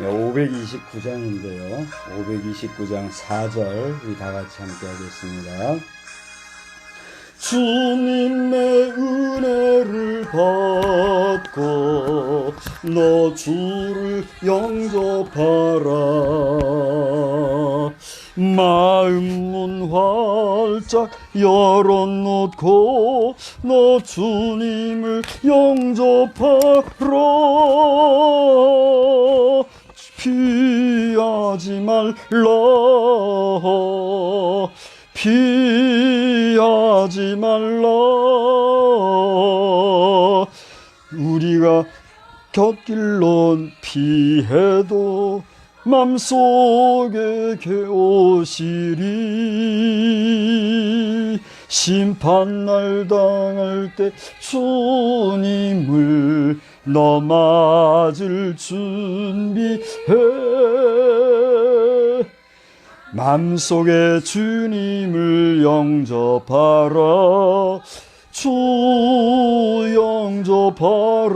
529장인데요. 529장 4절 우리 다 같이 함께 하겠습니다. 주님의 은혜를 받고 너 주를 영접하라. 마음 문 활짝 열어놓고 너 주님을 영접하라. 피하지 말라. 피하지 말라. 우리가 곁길론 피해도 맘속에 겨우시리. 심판날 당할 때 주님을 너 맞을 준비해. 맘속에 주님을 영접하라. 주 영접하라.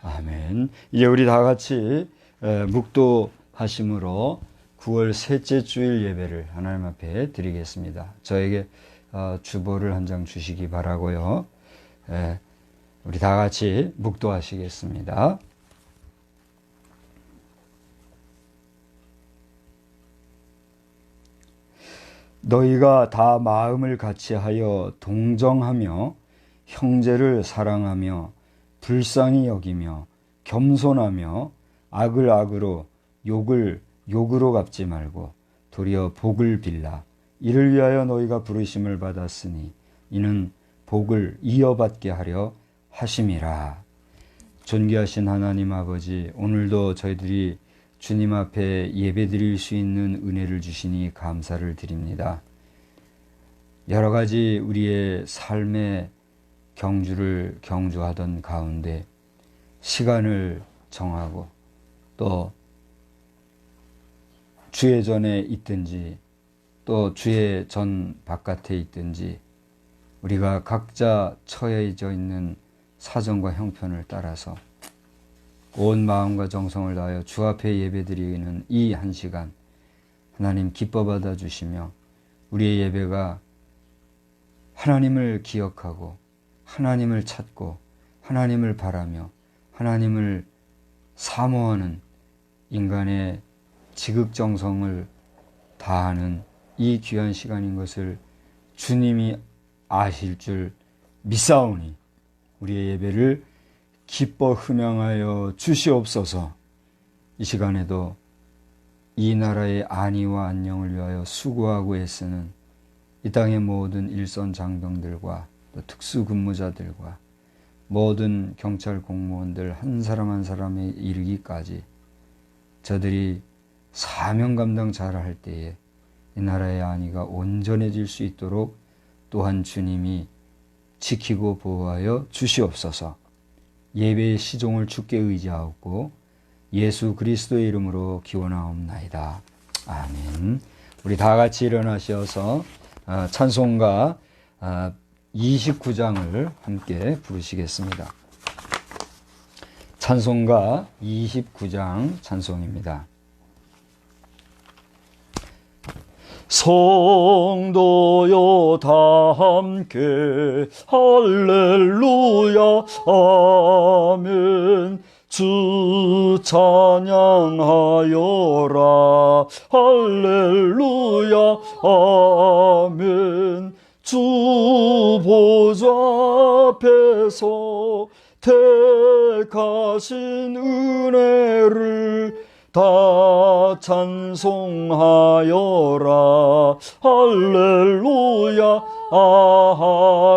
아멘. 이제 우리 다 같이 묵도하심으로 9월 셋째 주일 예배를 하나님 앞에 드리겠습니다. 저에게 주보를 한 장 주시기 바라고요. 우리 다 같이 묵도하시겠습니다. 너희가 다 마음을 같이하여 동정하며 형제를 사랑하며 불쌍히 여기며 겸손하며 악을 악으로 욕을 욕으로 갚지 말고 도리어 복을 빌라. 이를 위하여 너희가 부르심을 받았으니 이는 복을 이어받게 하려 하심이라. 존귀하신 하나님 아버지, 오늘도 저희들이 주님 앞에 예배드릴 수 있는 은혜를 주시니 감사를 드립니다. 여러 가지 우리의 삶의 경주를 경주하던 가운데 시간을 정하고 또 주의 전에 있든지 또 주의 전 바깥에 있든지 우리가 각자 처해져 있는 사정과 형편을 따라서 온 마음과 정성을 다하여 주 앞에 예배드리는 이 한 시간 하나님 기뻐 받아주시며 우리의 예배가 하나님을 기억하고 하나님을 찾고 하나님을 바라며 하나님을 사모하는 인간의 지극정성을 다하는 이 귀한 시간인 것을 주님이 아실 줄 믿사오니 우리의 예배를 기뻐 흠양하여 주시옵소서. 이 시간에도 이 나라의 안위와 안녕을 위하여 수고하고 애쓰는 이 땅의 모든 일선 장병들과 또 특수근무자들과 모든 경찰 공무원들 한 사람 한 사람에 이르기까지 저들이 사명 감당 잘할 때에 이 나라의 안위가 온전해질 수 있도록 또한 주님이 지키고 보호하여 주시옵소서. 예배의 시종을 주께 의지하옵고 예수 그리스도의 이름으로 기원하옵나이다. 아멘. 우리 다 같이 일어나셔서 찬송가 29장을 함께 부르시겠습니다. 찬송가 29장 찬송입니다. 성도여 다 함께 할렐루야 아멘. 주 찬양하여라 할렐루야 아멘. 주 보좌 앞에서 택하신 은혜를 다 찬송하여라 할렐루야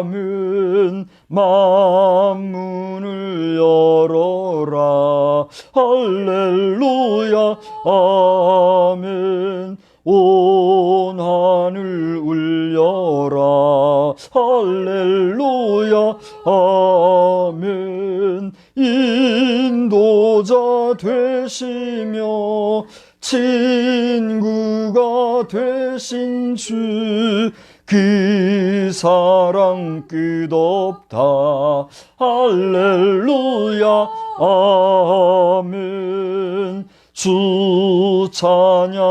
아멘. 만문을 열어라 할렐루야 아멘. 온 하늘 울려라 할렐루야 아멘. 인도자 되시며 친구가 되신 주 그 사랑 끝없다 할렐루야 아멘. 주 찬양하여라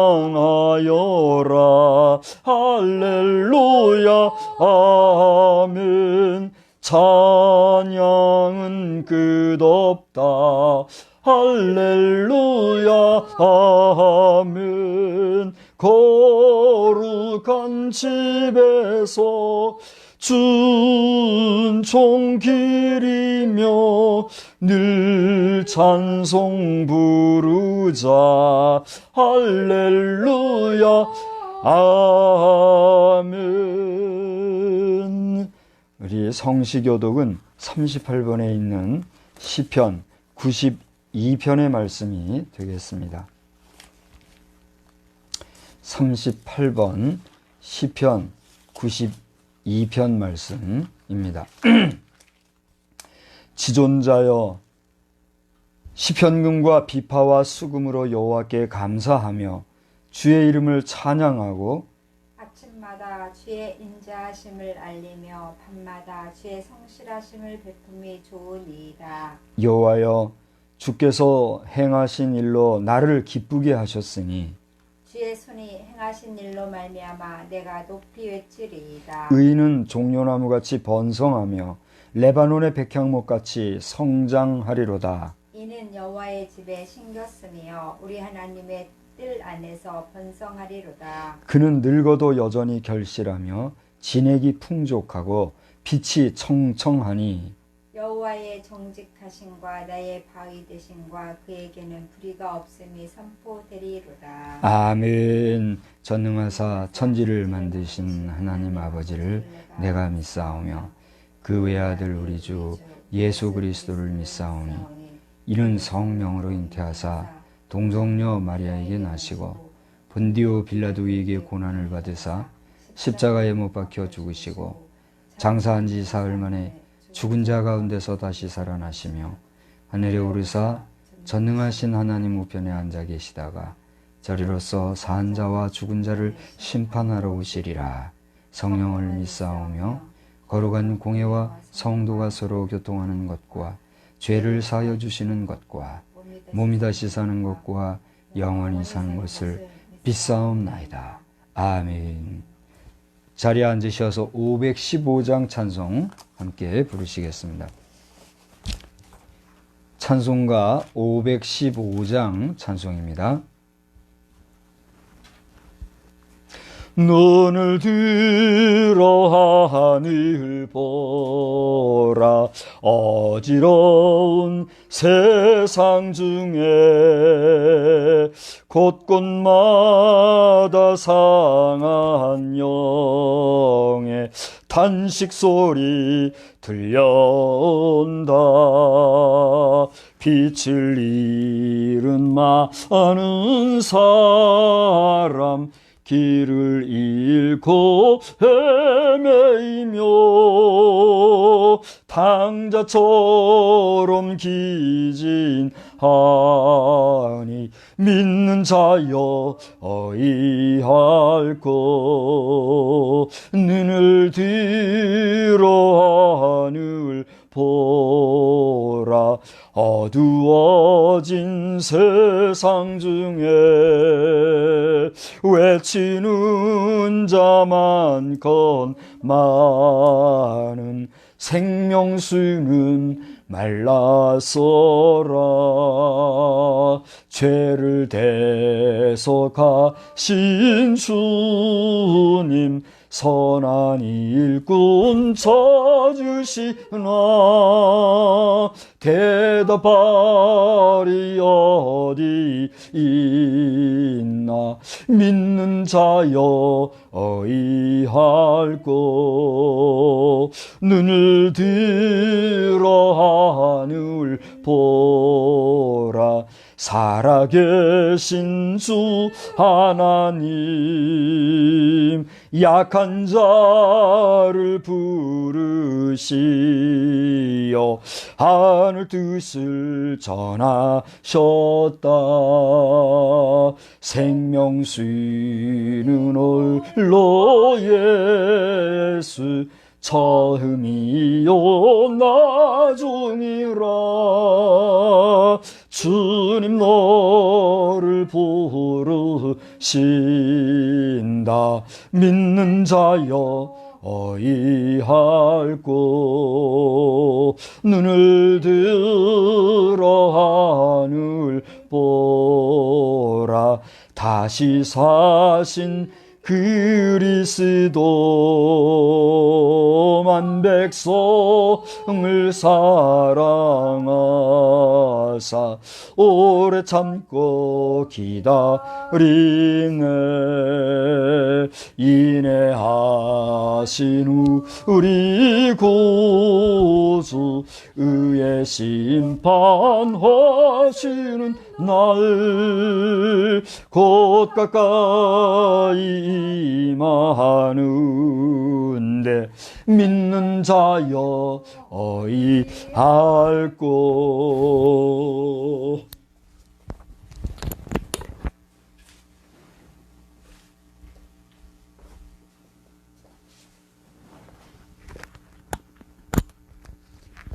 할렐루야 아멘. 찬양은 끝없다 할렐루야 아멘. 거룩한 집에서 준총 기리며 늘 찬송 부르자 할렐루야 아멘. 우리 성시교독은 38번에 있는 시편 92편의 말씀이 되겠습니다. 38번 시편 92편 말씀입니다. 지존자여 시편금과 비파와 수금으로 여호와께 감사하며 주의 이름을 찬양하고 아침마다 주의 인자하심을 알리며 밤마다 주의 성실하심을 베품이 좋으니이다. 여호와여 주께서 행하신 일로 나를 기쁘게 하셨으니 주의 손이 행하신 일로 말미암아 내가 높이 외치리이다. 의인은 종려나무같이 번성하며 레바논의 백향목같이 성장하리로다. 이는 여호와의 집에 심겼으며 우리 하나님의 뜰 안에서 번성하리로다. 그는 늙어도 여전히 결실하며 진액이 풍족하고 빛이 청청하니 여호와의 정직하심과 나의 바위 되심과 그에게는 불의가 없음이 선포되리로다. 아멘. 전능하사 천지를 만드신 하나님 아버지를 내가 믿사오며 그 외아들 우리 주 예수 그리스도를 믿사오니 이는 성령으로 잉태하사 동정녀 마리아에게 나시고 본디오 빌라도에게 고난을 받으사 십자가에 못 박혀 죽으시고 장사한 지 사흘 만에 죽은 자 가운데서 다시 살아나시며 하늘에 오르사 전능하신 하나님 우편에 앉아 계시다가 저리로서 산 자와 죽은 자를 심판하러 오시리라. 성령을 믿사오며 거룩한 공회와 성도가 서로 교통하는 것과 죄를 사하여 주시는 것과 몸이 다시 사는 것과 영원히 사는 것을 믿사옵나이다. 아멘. 자리에 앉으셔서 515장 찬송 함께 부르시겠습니다. 찬송가 515장 찬송입니다. 눈을 들어 하늘 보라 어지러운 세상 중에 곳곳마다 상한 영의 탄식 소리 들려온다. 빛을 잃은 많은 사람 길을 잃고 헤매이며 당자처럼 기진하니 믿는 자여 어이할꼬. 눈을 들어 하늘 보라 어두워진 세상 중에 외치는 자만건 많은 생명수는 말라서라. 죄를 대속하신 주님 선한 일꾼 찾으시나 대답하리 어디 있나. 믿는 자여 어이할꼬. 눈을 들어 하늘 보라 살아계신 주 하나님 약한 자를 부르시어 하늘 뜻을 전하셨다. 생명수는 홀로 예수 처음이요 나중이라. 주님 너를 부르신다. 믿는 자여 어이할꼬. 눈을 들어 하늘 보라 다시 사신 그리스도만 백성을 사랑하사 오래 참고 기다리네. 인내하신 후 우리 구주 의의 심판하시는 날 곧 가까이 임하는데 믿는 자여 어이할꼬.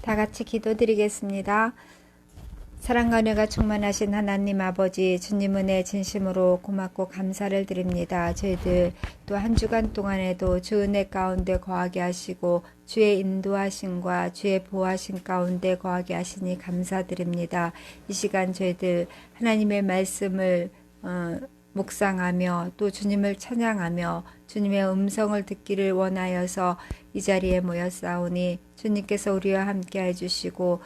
다 같이 기도드리겠습니다. 사랑과 은혜가 충만하신 하나님 아버지, 주님 은혜 진심으로 고맙고 감사를 드립니다. 저희들 또 한 주간 동안에도 주 은혜 가운데 거하게 하시고 주의 인도하심과 주의 보호하심 가운데 거하게 하시니 감사드립니다. 이 시간 저희들 하나님의 말씀을 묵상하며 또 주님을 찬양하며 주님의 음성을 듣기를 원하여서 이 자리에 모였사오니 주님께서 우리와 함께 해주시고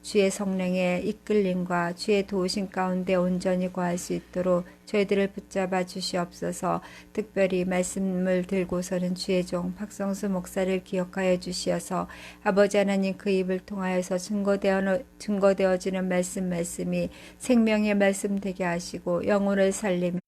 주의 성령의 이끌림과 주의 도우심 가운데 온전히 거할 수 있도록 저희들을 붙잡아 주시옵소서. 특별히 말씀을 들고서는 주의 종 박성수 목사를 기억하여 주시어서 아버지 하나님 그 입을 통하여서 증거되어지는 말씀이 생명의 말씀 되게 하시고 영혼을 살리며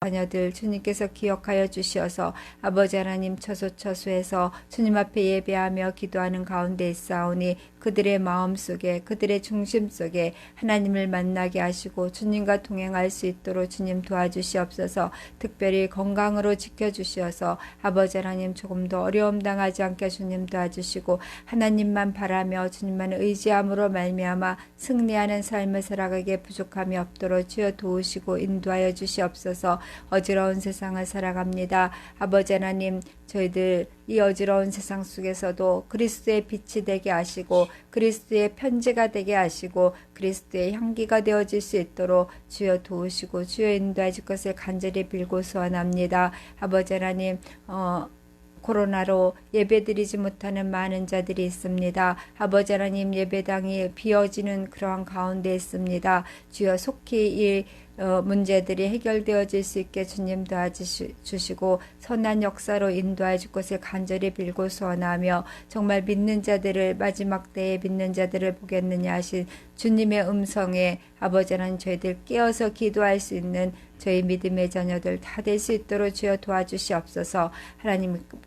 자녀들 주님께서 기억하여 주시어서 아버지 하나님 처소처소에서 주님 앞에 예배하며 기도하는 가운데 있사오니 그들의 마음속에 그들의 중심 속에 하나님을 만나게 하시고 주님과 동행할 수 있도록 주님 도와주시옵소서. 특별히 건강으로 지켜주시어서 아버지 하나님 조금 더 어려움 당하지 않게 주님 도와주시고 하나님만 바라며 주님만 의지함으로 말미암아 승리하는 삶을 살아가기에 부족함이 없도록 주여 도우시고 인도하여 주시옵소서. 어지러운 세상을 살아갑니다. 아버지 하나님 저희들 이 어지러운 세상 속에서도 그리스도의 빛이 되게 하시고 그리스도의 편지가 되게 하시고 그리스도의 향기가 되어질 수 있도록 주여 도우시고 주여 인도해 줄 것을 간절히 빌고 소원합니다. 아버지 하나님 코로나로 예배드리지 못하는 많은 자들이 있습니다. 아버지 하나님 예배당이 비어지는 그러한 가운데 있습니다. 주여 속히 이 문제들이 해결되어질 수 있게 주님 도와주시고 선한 역사로 인도해 줄 것을 간절히 빌고 소원하며 정말 믿는 자들을 마지막 때에 믿는 자들을 보겠느냐 하신 주님의 음성에 아버지 하나님 저희들 깨어서 기도할 수 있는 저희 믿음의 자녀들 다 될 수 있도록 주여 도와주시옵소서.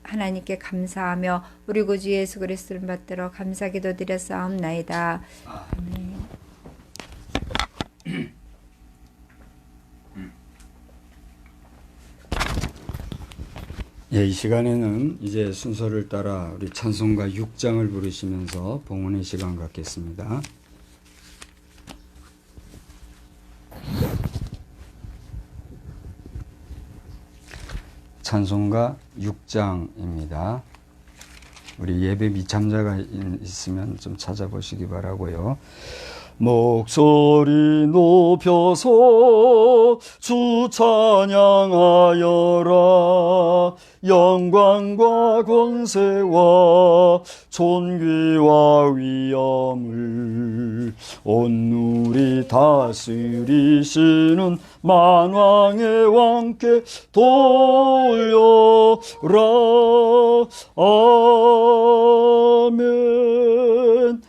하나님께 감사하며 우리 구주 예수 그리스도를 받들어 감사 기도드려 싸움나이다. 아멘. 예, 이 시간에는 이제 순서를 따라 우리 찬송가 6장을 부르시면서 봉헌의 시간 갖겠습니다. 찬송가 6장입니다. 우리 예배 미참자가 있으면 좀 찾아보시기 바라고요. 목소리 높여서 주 찬양하여라. 영광과 권세와 존귀와 위엄을 온 누리 다스리시는 만왕의 왕께 돌려라. 아멘.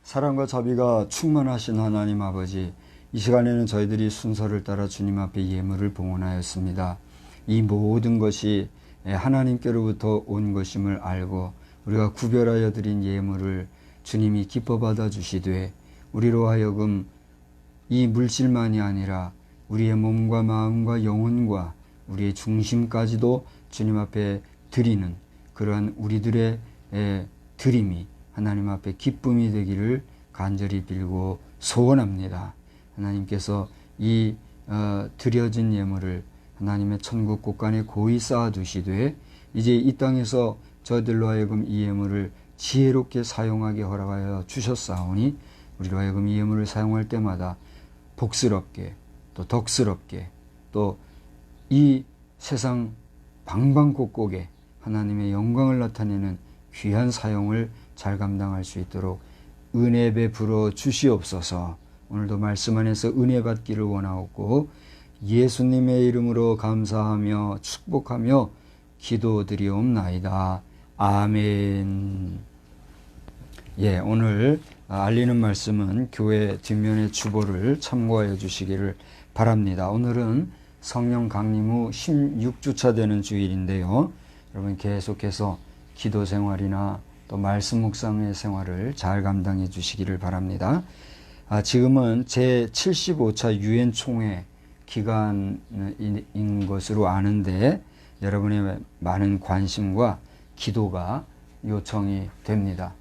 사랑과 자비가 충만하신 하나님 아버지, 이 시간에는 저희들이 순서를 따라 주님 앞에 예물을 봉헌하였습니다. 이 모든 것이 하나님께로부터 온 것임을 알고 우리가 구별하여 드린 예물을 주님이 기뻐 받아 주시되 우리로 하여금 이 물질만이 아니라 우리의 몸과 마음과 영혼과 우리의 중심까지도 주님 앞에 드리는 그러한 우리들의 드림이 하나님 앞에 기쁨이 되기를 간절히 빌고 소원합니다. 하나님께서 이 드려진 예물을 하나님의 천국 곳간에 고이 쌓아두시되 이제 이 땅에서 저희들로 하여금 이 예물을 지혜롭게 사용하게 허락하여 주셨사오니 우리로 하여금 이 예물을 사용할 때마다 복스럽게 또 덕스럽게 또 이 세상 방방곡곡에 하나님의 영광을 나타내는 귀한 사용을 잘 감당할 수 있도록 은혜 베풀어 주시옵소서. 오늘도 말씀 안에서 은혜 받기를 원하옵고 예수님의 이름으로 감사하며 축복하며 기도드리옵나이다. 아멘. 예, 오늘 알리는 말씀은 교회 뒷면의 주보를 참고하여 주시기를 바랍니다. 오늘은 성령 강림 후 16주차 되는 주일인데요. 여러분 계속해서 기도 생활이나 또 말씀 묵상의 생활을 잘 감당해 주시기를 바랍니다. 지금은 제75차 유엔 총회 기간인 것으로 아는데 여러분의 많은 관심과 기도가 요청이 됩니다.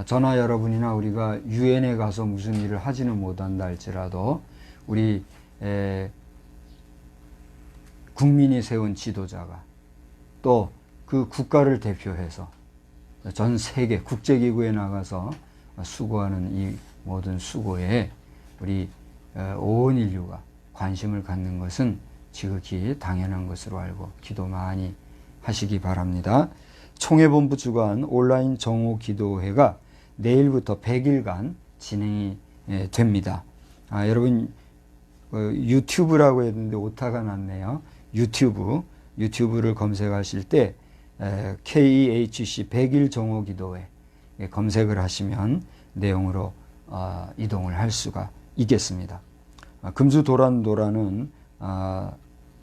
저나 여러분이나 우리가 유엔에 가서 무슨 일을 하지는 못한다 할지라도 우리 국민이 세운 지도자가 또 그 국가를 대표해서 전 세계 국제기구에 나가서 수고하는 이 모든 수고에 우리 온 인류가 관심을 갖는 것은 지극히 당연한 것으로 알고 기도 많이 하시기 바랍니다. 총회본부 주관 온라인 정오 기도회가 내일부터 100일간 진행이 됩니다. 여러분 유튜브라고 했는데 오타가 났네요. 유튜브를 검색하실 때 KEHC 100일 정오 기도회 검색을 하시면 내용으로 이동을 할 수가 있겠습니다. 금주 도란도란은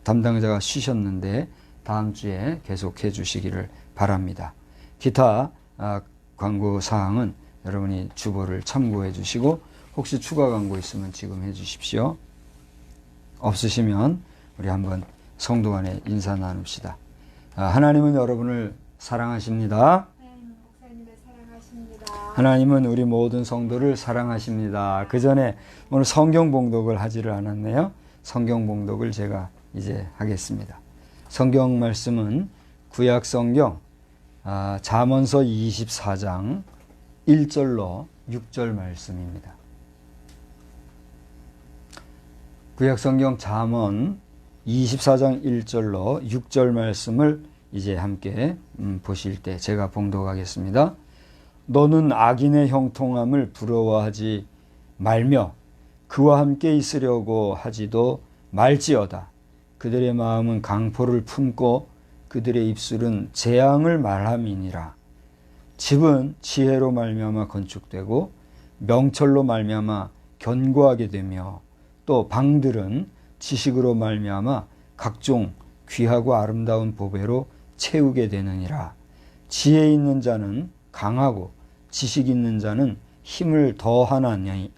담당자가 쉬셨는데 다음 주에 계속해 주시기를 바랍니다. 기타 광고 사항은 여러분이 주보를 참고해 주시고 혹시 추가 광고 있으면 지금 해 주십시오. 없으시면 우리 한번 성도 간에 인사 나눕시다. 하나님은 여러분을 사랑하십니다. 목사님을 사랑하십니다. 하나님은 우리 모든 성도를 사랑하십니다. 그 전에 오늘 성경 봉독을 하지를 않았네요. 성경 봉독을 제가 이제 하겠습니다. 성경 말씀은 구약 성경 잠언서 24장 1절로 6절 말씀입니다. 구약 성경 잠언 24장 1절로 6절 말씀을 이제 함께 보실 때 제가 봉독하겠습니다. 너는 악인의 형통함을 부러워하지 말며 그와 함께 있으려고 하지도 말지어다. 그들의 마음은 강포를 품고 그들의 입술은 재앙을 말함이니라. 집은 지혜로 말미암아 건축되고 명철로 말미암아 견고하게 되며 또 방들은 지식으로 말미암아 각종 귀하고 아름다운 보배로 채우게 되느니라. 지혜 있는 자는 강하고 지식 있는 자는 힘을 더하나니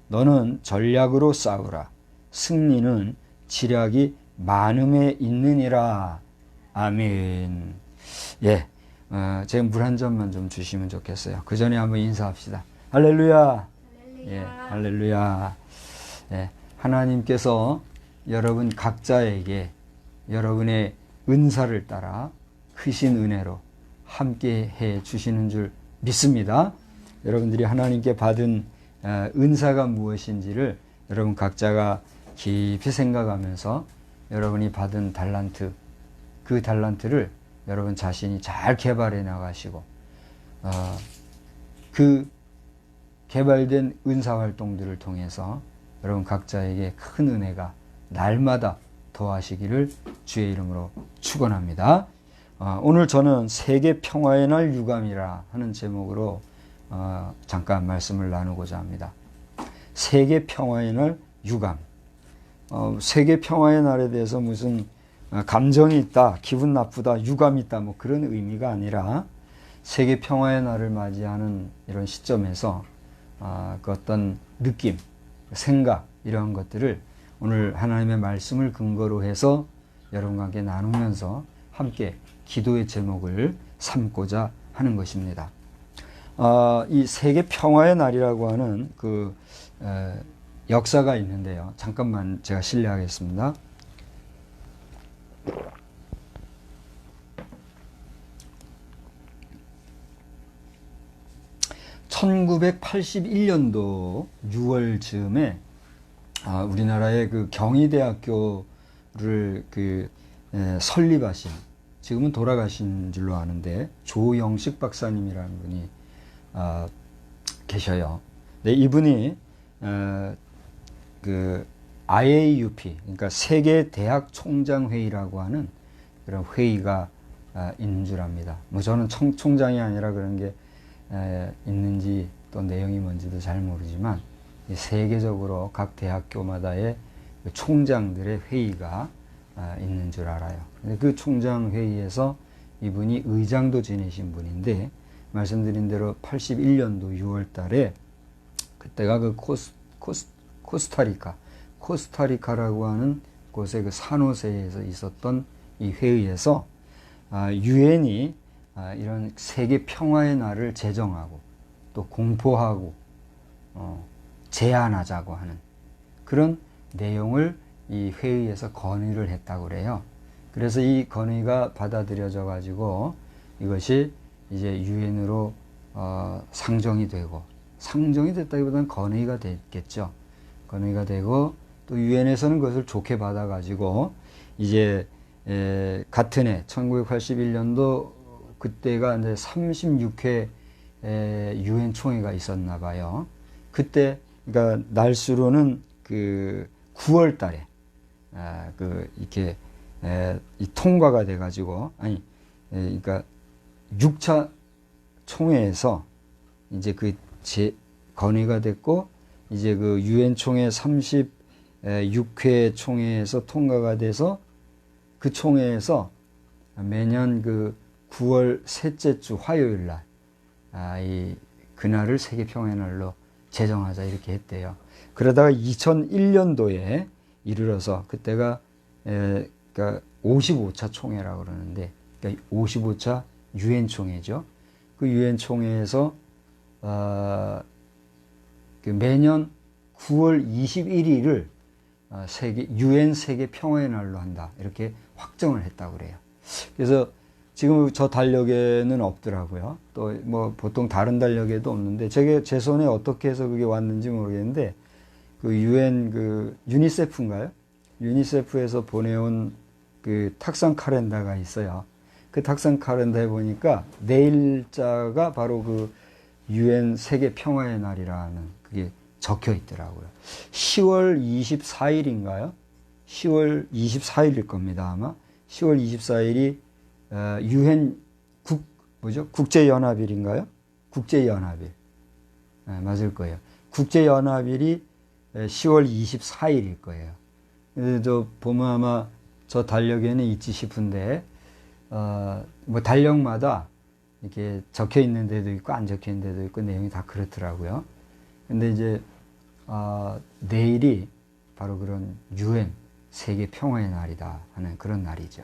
너는 전략으로 싸우라. 승리는 지략이 많음에 있느니라. 아멘. 예, 제가 물 한 잔만 좀 주시면 좋겠어요. 그 전에 한번 인사합시다. 할렐루야. 예, 할렐루야. 예, 하나님께서 여러분 각자에게 여러분의 은사를 따라 크신 은혜로 함께 해 주시는 줄 믿습니다. 여러분들이 하나님께 받은 은사가 무엇인지를 여러분 각자가 깊이 생각하면서 여러분이 받은 달란트, 그 달란트를 여러분 자신이 잘 개발해 나가시고 그 개발된 은사 활동들을 통해서 여러분 각자에게 큰 은혜가 날마다 더하시기를 주의 이름으로 축원합니다. 오늘 저는 세계 평화의 날 유감이라 하는 제목으로 잠깐 말씀을 나누고자 합니다. 세계 평화의 날 유감. 세계 평화의 날에 대해서 무슨 감정이 있다, 기분 나쁘다, 유감이 있다, 뭐 그런 의미가 아니라 세계 평화의 날을 맞이하는 이런 시점에서 그 어떤 느낌, 생각 이러한 것들을 오늘 하나님의 말씀을 근거로 해서 여러분과 함께 나누면서 함께 기도의 제목을 삼고자 하는 것입니다. 이 세계 평화의 날이라고 하는 그 역사가 있는데요. 잠깐만 제가 실례하겠습니다. (1981년도) 6월 즈음에 우리나라의 그 경희대학교를 설립하신, 지금은 돌아가신 줄로 아는데 조영식 박사님이라는 분이 계셔요. 네, 이분이 그 IAUP, 그러니까 세계 대학 총장 회의라고 하는 그런 회의가 있는 줄 압니다. 뭐 저는 총장이 아니라 그런 게 있는지 또 내용이 뭔지도 잘 모르지만 세계적으로 각 대학교마다의 그 총장들의 회의가 있는 줄 알아요. 근데 그 총장 회의에서 이분이 의장도 지내신 분인데 말씀드린 대로 81년도 6월 달에 그때가 그 코스타리카라고 하는 곳의 그 산호세에서 있었던 이 회의에서 유엔이 이런 세계 평화의 날을 제정하고 또 공포하고 제안하자고 하는 그런 내용을 이 회의에서 건의를 했다고 그래요. 그래서 이 건의가 받아들여져 가지고 이것이 이제 유엔으로 상정이 되고, 상정이 됐다기보다는 건의가 됐겠죠. 건의가 되고 또 유엔에서는 그것을 좋게 받아가지고 이제 같은 해 1981년도 그때가 이제 36회 유엔 총회가 있었나 봐요. 그때 그러니까 날수로는 그 9월 달에 이렇게 이 통과가 돼 가지고 그러니까 6차 총회에서 이제 건의가 됐고 이제 그 유엔 총회 36회 총회에서 통과가 돼서 그 총회에서 매년 그 9월 셋째 주 화요일 날 그날을 세계 평화의 날로 제정하자 이렇게 했대요. 그러다가 2001년도에 이르러서 그때가 그러니까 55차 총회라고 그러는데 그러니까 55차 유엔 총회죠. 그 유엔 총회에서 그 매년 9월 21일을 유엔 세계 평화의 날로 한다 이렇게 확정을 했다고 그래요. 그래서 지금 저 달력에는 없더라고요. 또 뭐 보통 다른 달력에도 없는데 제 손에 어떻게 해서 그게 왔는지 모르겠는데 그 유엔 그 유니세프인가요? 유니세프에서 보내온 그 탁상 카렌다가 있어요. 그 탁상 카렌다에 보니까 내일자가 바로 그 유엔 세계 평화의 날이라는 그게 적혀 있더라고요. 10월 24일인가요? 10월 24일일 겁니다, 아마. 10월 24일이 유엔 국제연합일인가요? 국제연합일. 네, 맞을 거예요. 국제연합일이 10월 24일일 거예요. 저 보면 아마 저 달력에는 있지 싶은데 뭐 달력마다 이렇게 적혀 있는 데도 있고 안 적혀 있는 데도 있고 내용이 다 그렇더라고요. 근데 이제 내일이 바로 그런 유엔 세계 평화의 날이다 하는 그런 날이죠.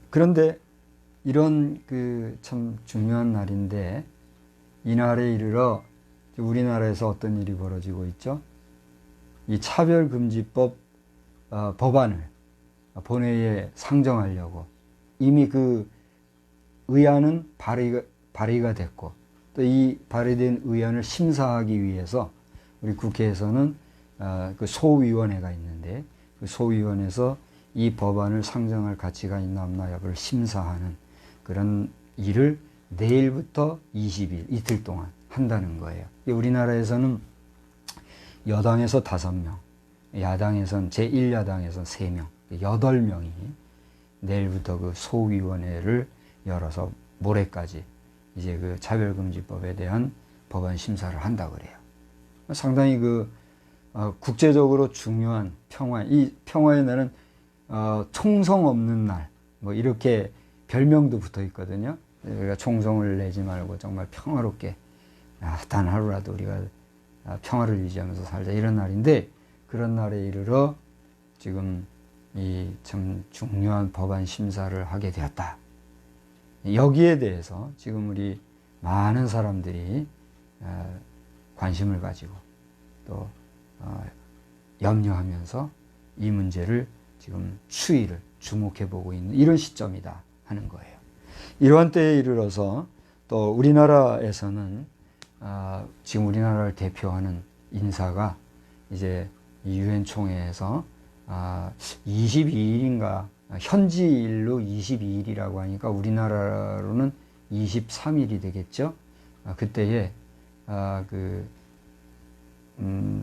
그런데 이런 그 참 중요한 날인데 이 날에 이르러 우리나라에서 어떤 일이 벌어지고 있죠? 이 차별금지법 법안을 본회의에 상정하려고 이미 그 의안은 발의가 됐고 또 이 발의된 의안을 심사하기 위해서 우리 국회에서는 그 소위원회가 있는데 그 소위원회에서 이 법안을 상정할 가치가 있나 없나 여부를 심사하는 그런 일을 내일부터 20일 이틀 동안 한다는 거예요. 우리나라에서는 여당에서 5명, 야당에서는 제1야당에서 3명, 8명이 내일부터 그 소위원회를 열어서 모레까지 이제 그 차별금지법에 대한 법안 심사를 한다고 그래요. 상당히 그 국제적으로 중요한 이 평화의 날은 총성 없는 날, 뭐 이렇게 별명도 붙어 있거든요. 우리가 총성을 내지 말고 정말 평화롭게 단 하루라도 우리가 평화를 유지하면서 살자 이런 날인데 그런 날에 이르러 지금 이 참 중요한 법안 심사를 하게 되었다. 여기에 대해서 지금 우리 많은 사람들이 관심을 가지고 또 염려하면서 이 문제를 지금 주목해 보고 있는 이런 시점이다 하는 거예요. 이러한 때에 이르러서 또 우리나라에서는 지금 우리나라를 대표하는 인사가 이제 유엔 총회에서 22일인가 현지일로 22일이라고 하니까 우리나라로는 23일이 되겠죠. 그때에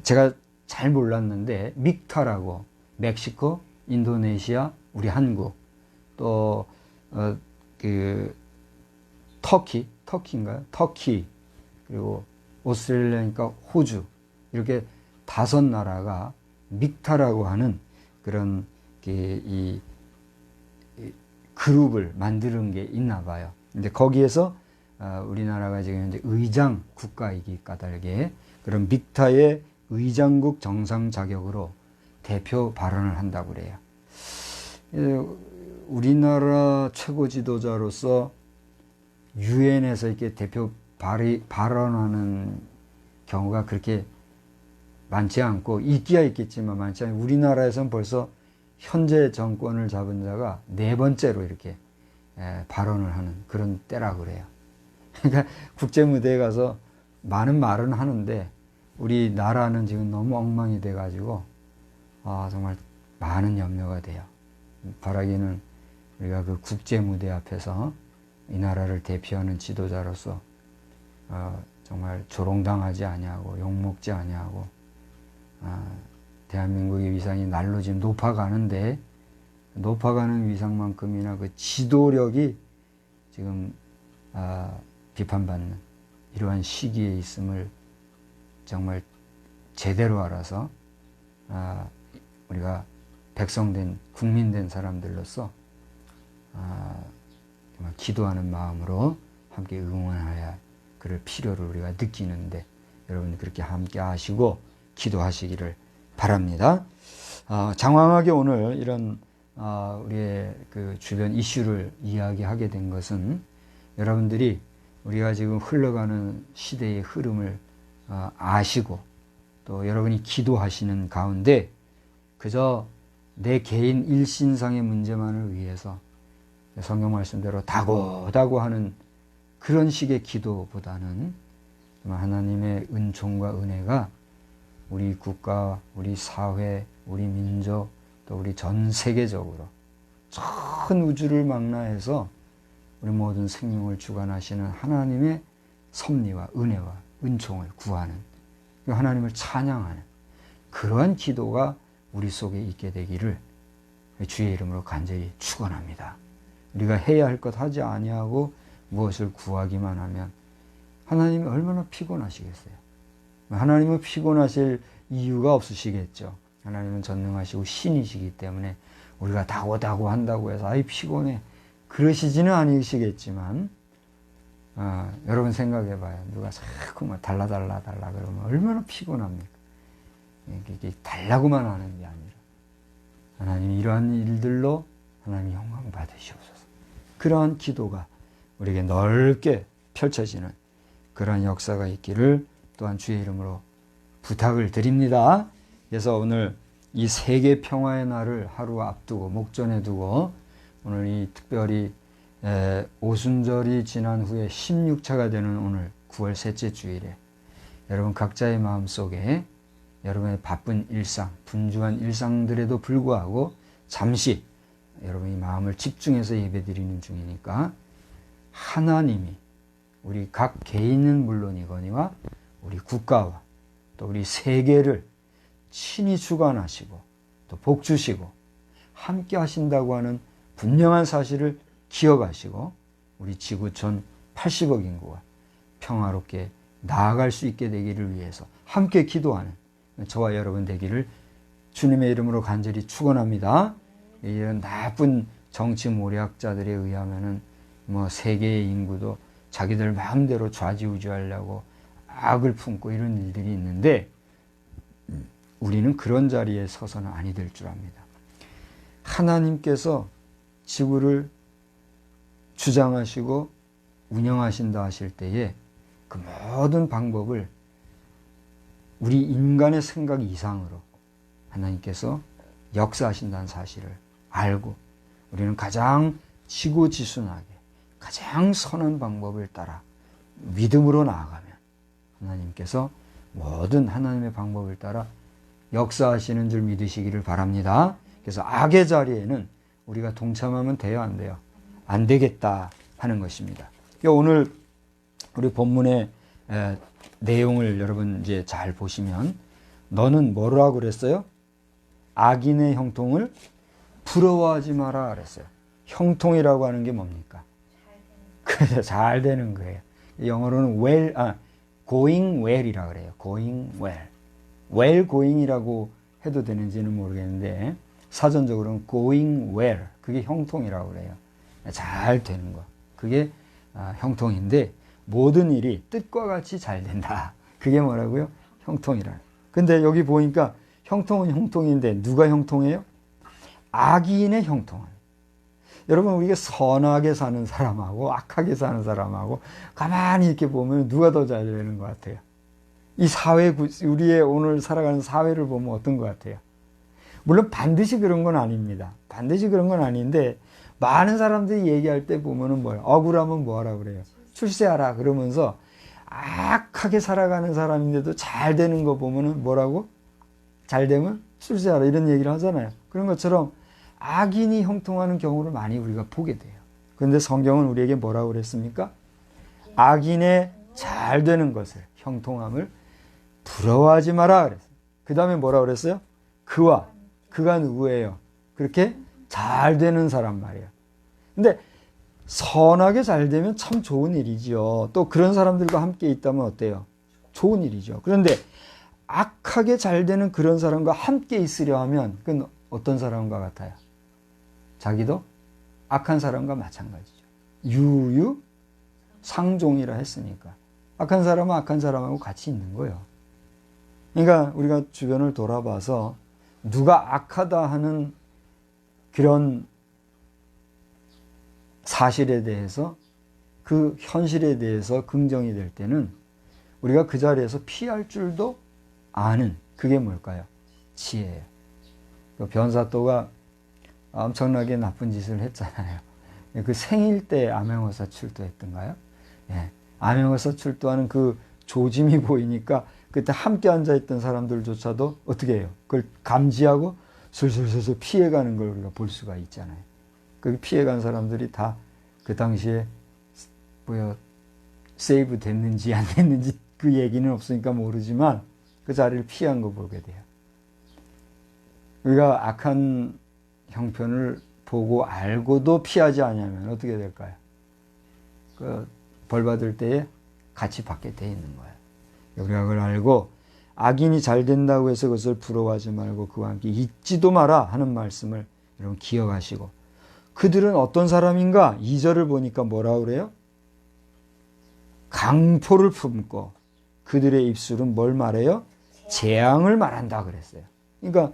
제가 잘 몰랐는데 믹타라고 멕시코, 인도네시아, 우리 한국 또 터키인가요? 터키 그리고 오스트레일리아니까 호주 이렇게 5나라가 믹타라고 하는 그런 이 그룹을 만드는 게 있나 봐요. 근데 거기에서 우리나라가 지금 현재 의장 국가이기 까닭에 그런 믹타의 의장국 정상 자격으로 대표 발언을 한다고 그래요. 우리나라 최고 지도자로서 유엔에서 이렇게 대표 발언하는 경우가 그렇게 많지 않고 있기야 있겠지만 많지 않고 우리나라에서는 벌써 현재 정권을 잡은 자가 4번째로 이렇게 발언을 하는 그런 때라고 그래요. 그러니까 국제무대에 가서 많은 말은 하는데 우리 나라는 지금 너무 엉망이 돼가지고 정말 많은 염려가 돼요. 바라기는 우리가 그 국제 무대 앞에서 이 나라를 대표하는 지도자로서 정말 조롱당하지 아니하고 욕먹지 아니하고 대한민국의 위상이 날로 지금 높아가는데 높아가는 위상만큼이나 그 지도력이 지금 비판받는 이러한 시기에 있음을 정말 제대로 알아서 우리가 백성된 국민된 사람들로서 정말 기도하는 마음으로 함께 응원해야 할 그럴 필요를 우리가 느끼는데 여러분 그렇게 함께 하시고 기도하시기를 바랍니다. 장황하게 오늘 이런 우리의 그 주변 이슈를 이야기하게 된 것은 여러분들이 우리가 지금 흘러가는 시대의 흐름을 아시고 또 여러분이 기도하시는 가운데 그저 내 개인 일신상의 문제만을 위해서 성경 말씀대로 다고다고 하는 그런 식의 기도보다는 하나님의 은총과 은혜가 우리 국가, 우리 사회, 우리 민족, 또 우리 전 세계적으로 전 우주를 망라해서 우리 모든 생명을 주관하시는 하나님의 섭리와 은혜와 은총을 구하는 하나님을 찬양하는 그러한 기도가 우리 속에 있게 되기를 주의 이름으로 간절히 축원합니다. 우리가 해야 할 것 하지 아니하고 무엇을 구하기만 하면 하나님이 얼마나 피곤하시겠어요. 하나님은 피곤하실 이유가 없으시겠죠. 하나님은 전능하시고 신이시기 때문에 우리가 다고 한다고 해서 아이 피곤해 그러시지는 않으시겠지만 여러분 생각해 봐요. 누가 자꾸 뭐 달라 그러면 얼마나 피곤합니까? 이게 달라고만 하는 게 아니라 하나님이 이러한 일들로 하나님이 영광 받으시옵소서. 그러한 기도가 우리에게 넓게 펼쳐지는 그러한 역사가 있기를 또한 주의 이름으로 부탁을 드립니다. 그래서 오늘 이 세계 평화의 날을 하루 앞두고 목전에 두고 오늘 이 특별히 오순절이 지난 후에 16차가 되는 오늘 9월 셋째 주일에 여러분 각자의 마음속에 여러분의 바쁜 일상, 분주한 일상들에도 불구하고 잠시 여러분이 마음을 집중해서 예배드리는 중이니까 하나님이 우리 각 개인은 물론이거니와 우리 국가와 또 우리 세계를 친히 주관하시고 또 복주시고 함께 하신다고 하는 분명한 사실을 기억하시고 우리 지구촌 80억 인구가 평화롭게 나아갈 수 있게 되기를 위해서 함께 기도하는 저와 여러분 되기를 주님의 이름으로 간절히 축원합니다. 이런 나쁜 정치 모략자들에 의하면은 뭐 세계의 인구도 자기들 마음대로 좌지우지하려고 악을 품고 이런 일들이 있는데 우리는 그런 자리에 서서는 아니 될 줄 압니다. 하나님께서 지구를 주장하시고 운영하신다 하실 때에 그 모든 방법을 우리 인간의 생각 이상으로 하나님께서 역사하신다는 사실을 알고 우리는 가장 지고지순하게 가장 선한 방법을 따라 믿음으로 나아가면 하나님께서 모든 하나님의 방법을 따라 역사하시는 줄 믿으시기를 바랍니다. 그래서 악의 자리에는 우리가 동참하면 돼요, 안 돼요? 안 되겠다 하는 것입니다. 오늘 우리 본문의 내용을 여러분 이제 잘 보시면 너는 뭐라고 그랬어요? 악인의 형통을 부러워하지 마라 그랬어요. 형통이라고 하는 게 뭡니까? 그래서 잘 되는 거예요. 영어로는 going well이라고 그래요. going well. well going이라고 해도 되는지는 모르겠는데 사전적으로는 going well. 그게 형통이라고 그래요. 잘 되는 거. 그게 형통인데 모든 일이 뜻과 같이 잘 된다. 그게 뭐라고요? 형통이라. 근데 여기 보니까 형통은 형통인데 누가 형통해요? 악인의 형통은. 여러분 우리가 선하게 사는 사람하고 악하게 사는 사람하고 가만히 이렇게 보면 누가 더 잘 되는 것 같아요? 이 사회, 우리의 오늘 살아가는 사회를 보면 어떤 것 같아요? 물론 반드시 그런 건 아닙니다. 반드시 그런 건 아닌데 많은 사람들이 얘기할 때 보면은 뭐예요? 억울하면 뭐하라 그래요? 출세하라 그러면서 악하게 살아가는 사람인데도 잘 되는 거 보면은 뭐라고? 잘 되면 출세하라 이런 얘기를 하잖아요. 그런 것처럼 악인이 형통하는 경우를 많이 우리가 보게 돼요. 그런데 성경은 우리에게 뭐라고 그랬습니까? 악인의 잘 되는 것을, 형통함을 부러워하지 마라 그랬어요. 그 다음에 뭐라고 그랬어요? 그가 누구예요? 그렇게 잘 되는 사람 말이에요. 근데 선하게 잘 되면 참 좋은 일이죠. 또 그런 사람들과 함께 있다면 어때요? 좋은 일이죠. 그런데 악하게 잘 되는 그런 사람과 함께 있으려 하면 그건 어떤 사람과 같아요? 자기도 악한 사람과 마찬가지죠. 유유상종이라 했으니까. 악한 사람은 악한 사람하고 같이 있는 거예요. 그러니까 우리가 주변을 돌아봐서 누가 악하다 하는 그런 사실에 대해서 그 현실에 대해서 긍정이 될 때는 우리가 그 자리에서 피할 줄도 아는 그게 뭘까요? 지혜예요. 변사또가 엄청나게 나쁜 짓을 했잖아요. 그 생일 때 암행어사 출두했던가요? 예. 암행어사 출두하는 그 조짐이 보이니까 그때 함께 앉아있던 사람들조차도 어떻게 해요? 그걸 감지하고 슬슬슬슬 피해가는 걸 우리가 볼 수가 있잖아요. 그 피해간 사람들이 다 그 당시에 세이브 됐는지 안 됐는지 그 얘기는 없으니까 모르지만 그 자리를 피한 거 보게 돼요. 우리가 악한 형편을 보고 알고도 피하지 않으면 어떻게 될까요? 그 벌 받을 때에 같이 받게 돼 있는 거예요. 우리가 그걸 알고 악인이 잘 된다고 해서 그것을 부러워하지 말고 그와 함께 잊지도 마라 하는 말씀을 여러분 기억하시고, 그들은 어떤 사람인가? 2절을 보니까 뭐라고 그래요? 강포를 품고 그들의 입술은 뭘 말해요? 재앙을 말한다 그랬어요. 그러니까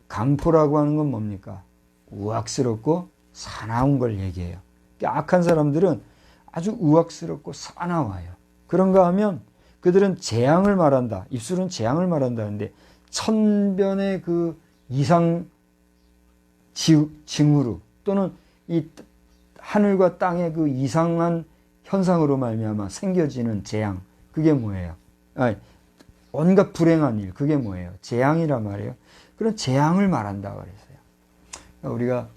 강포라고 하는 건 뭡니까? 우악스럽고 사나운 걸 얘기해요. 그러니까 악한 사람들은 아주 우악스럽고 사나워요. 그런가 하면 그들은 재앙을 말한다. 입술은 재앙을 말한다는데 천변의 그 이상 징후로 또는 이 하늘과 땅의 그 이상한 현상으로 말미암아 생겨지는 재앙, 그게 뭐예요? 온갖 불행한 일, 그게 뭐예요? 재앙이란 말이에요. 그런 재앙을 말한다 그랬어요. 우리가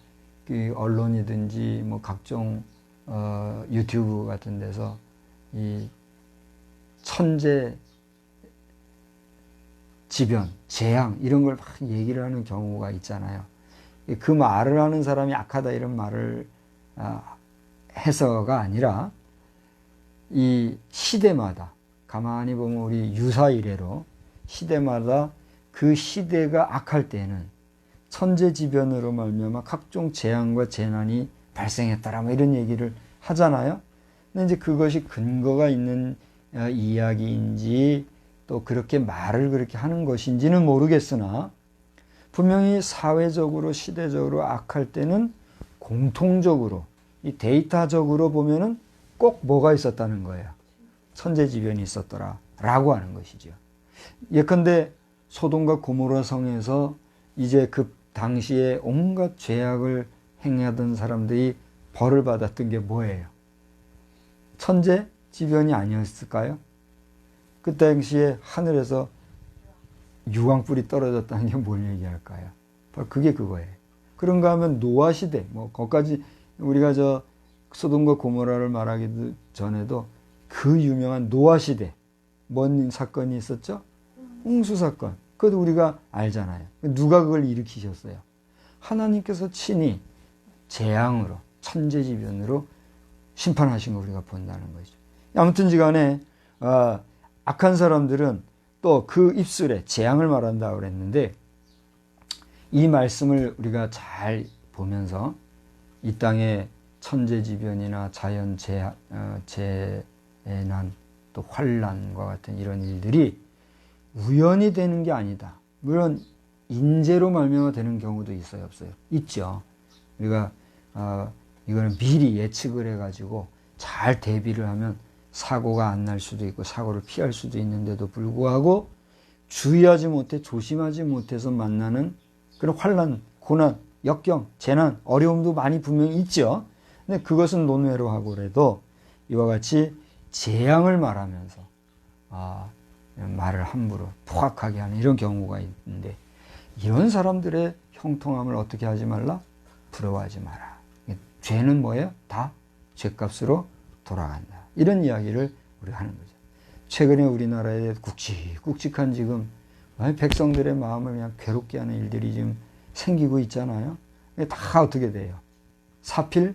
그 언론이든지 뭐 각종 유튜브 같은 데서 이 천재 지변, 재앙 이런 걸 막 얘기를 하는 경우가 있잖아요. 그 말을 하는 사람이 악하다 이런 말을 해서가 아니라 이 시대마다 가만히 보면 우리 유사 이래로 시대마다 그 시대가 악할 때는 천재지변으로 말미암아 각종 재앙과 재난이 발생했다라 뭐 이런 얘기를 하잖아요. 근데 이제 그것이 근거가 있는 이야기인지 또 그렇게 말을 그렇게 하는 것인지는 모르겠으나 분명히 사회적으로 시대적으로 악할 때는 공통적으로 이 데이터적으로 보면은 꼭 뭐가 있었다는 거예요. 천재지변이 있었더라 라고 하는 것이죠. 예컨대 소돔과 고모라 성에서 이제 그 당시에 온갖 죄악을 행하던 사람들이 벌을 받았던 게 뭐예요? 천재지변이 아니었을까요? 그 당시에 하늘에서 유황불이 떨어졌다는 게 뭘 얘기할까요? 바로 그게 그거예요. 그런가 하면 노아 시대, 뭐 거기까지 우리가 저 소돔과 고모라를 말하기 전에도 그 유명한 노아 시대, 뭔 사건이 있었죠? 홍수 사건. 그것도 우리가 알잖아요. 누가 그걸 일으키셨어요? 하나님께서 친히 재앙으로, 천재지변으로 심판하신 거 우리가 본다는 거죠. 아무튼지 간에 악한 사람들은 또 그 입술에 재앙을 말한다고 그랬는데, 이 말씀을 우리가 잘 보면서 이 땅에 천재지변이나 자연 재난 또 환난과 같은 이런 일들이 우연히 되는 게 아니다. 물론 인재로 말미암아 되는 경우도 있어요, 없어요? 있죠. 우리가 이거는 미리 예측을 해가지고 잘 대비를 하면 사고가 안 날 수도 있고 사고를 피할 수도 있는데도 불구하고 주의하지 못해 조심하지 못해서 만나는 그런 환난, 고난, 역경, 재난, 어려움도 많이 분명히 있죠. 근데 그것은 논외로 하고 그래도 이와 같이 재앙을 말하면서 말을 함부로 포악하게 하는 이런 경우가 있는데, 이런 사람들의 형통함을 어떻게 하지 말라? 부러워하지 마라. 죄는 뭐예요? 다 죄값으로 돌아간다. 이런 이야기를 우리가 하는 거죠. 최근에 우리나라에 굵직굵직한 지금 백성들의 마음을 그냥 괴롭게 하는 일들이 지금 생기고 있잖아요. 다 어떻게 돼요? 사필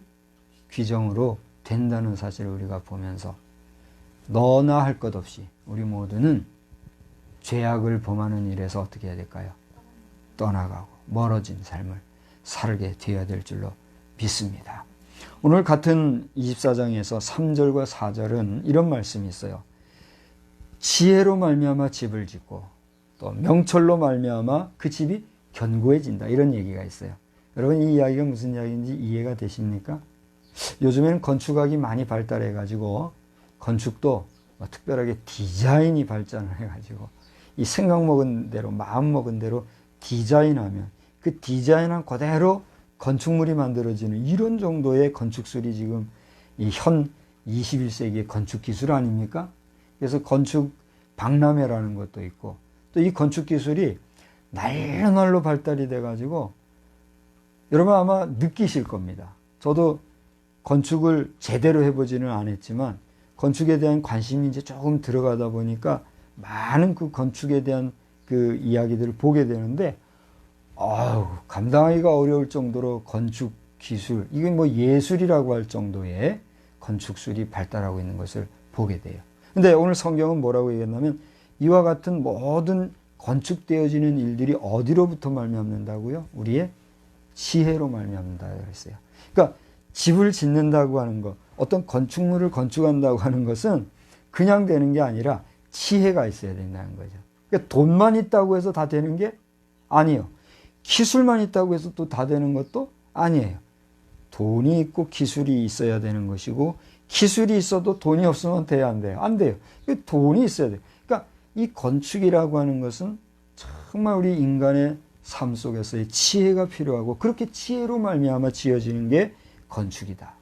규정으로 된다는 사실을 우리가 보면서 너나 할 것 없이 우리 모두는 죄악을 범하는 일에서 어떻게 해야 될까요? 떠나가고 멀어진 삶을 살게 되어야 될 줄로 믿습니다. 오늘 같은 24장에서 3절과 4절은 이런 말씀이 있어요. 지혜로 말미암아 집을 짓고 또 명철로 말미암아 그 집이 견고해진다. 이런 얘기가 있어요. 여러분, 이 이야기가 무슨 이야기인지 이해가 되십니까? 요즘에는 건축학이 많이 발달해가지고 건축도 특별하게 디자인이 발전을 해가지고 이 생각 먹은 대로 마음 먹은 대로 디자인하면 그 디자인한 그대로 건축물이 만들어지는 이런 정도의 건축술이 지금 이 현 21세기의 건축 기술 아닙니까? 그래서 건축 박람회라는 것도 있고 또 이 건축 기술이 날로 발달이 돼가지고 여러분 아마 느끼실 겁니다. 저도 건축을 제대로 해보지는 않았지만 건축에 대한 관심이 이제 조금 들어가다 보니까 많은 그 건축에 대한 그 이야기들을 보게 되는데, 감당하기가 어려울 정도로 건축 기술, 이게 뭐 예술이라고 할 정도의 건축술이 발달하고 있는 것을 보게 돼요. 근데 오늘 성경은 뭐라고 얘기했냐면 이와 같은 모든 건축되어지는 일들이 어디로부터 말미암는다고요? 우리의 지혜로 말미암는다 그랬어요. 그러니까 집을 짓는다고 하는 것, 어떤 건축물을 건축한다고 하는 것은 그냥 되는 게 아니라 지혜가 있어야 된다는 거죠. 그러니까 돈만 있다고 해서 다 되는 게 아니에요. 기술만 있다고 해서 또 다 되는 것도 아니에요. 돈이 있고 기술이 있어야 되는 것이고, 기술이 있어도 돈이 없으면 돼야 안 돼요? 안 돼요. 돈이 있어야 돼요. 그러니까 이 건축이라고 하는 것은 정말 우리 인간의 삶 속에서의 지혜가 필요하고, 그렇게 지혜로 말미암아 지어지는 게 건축이다,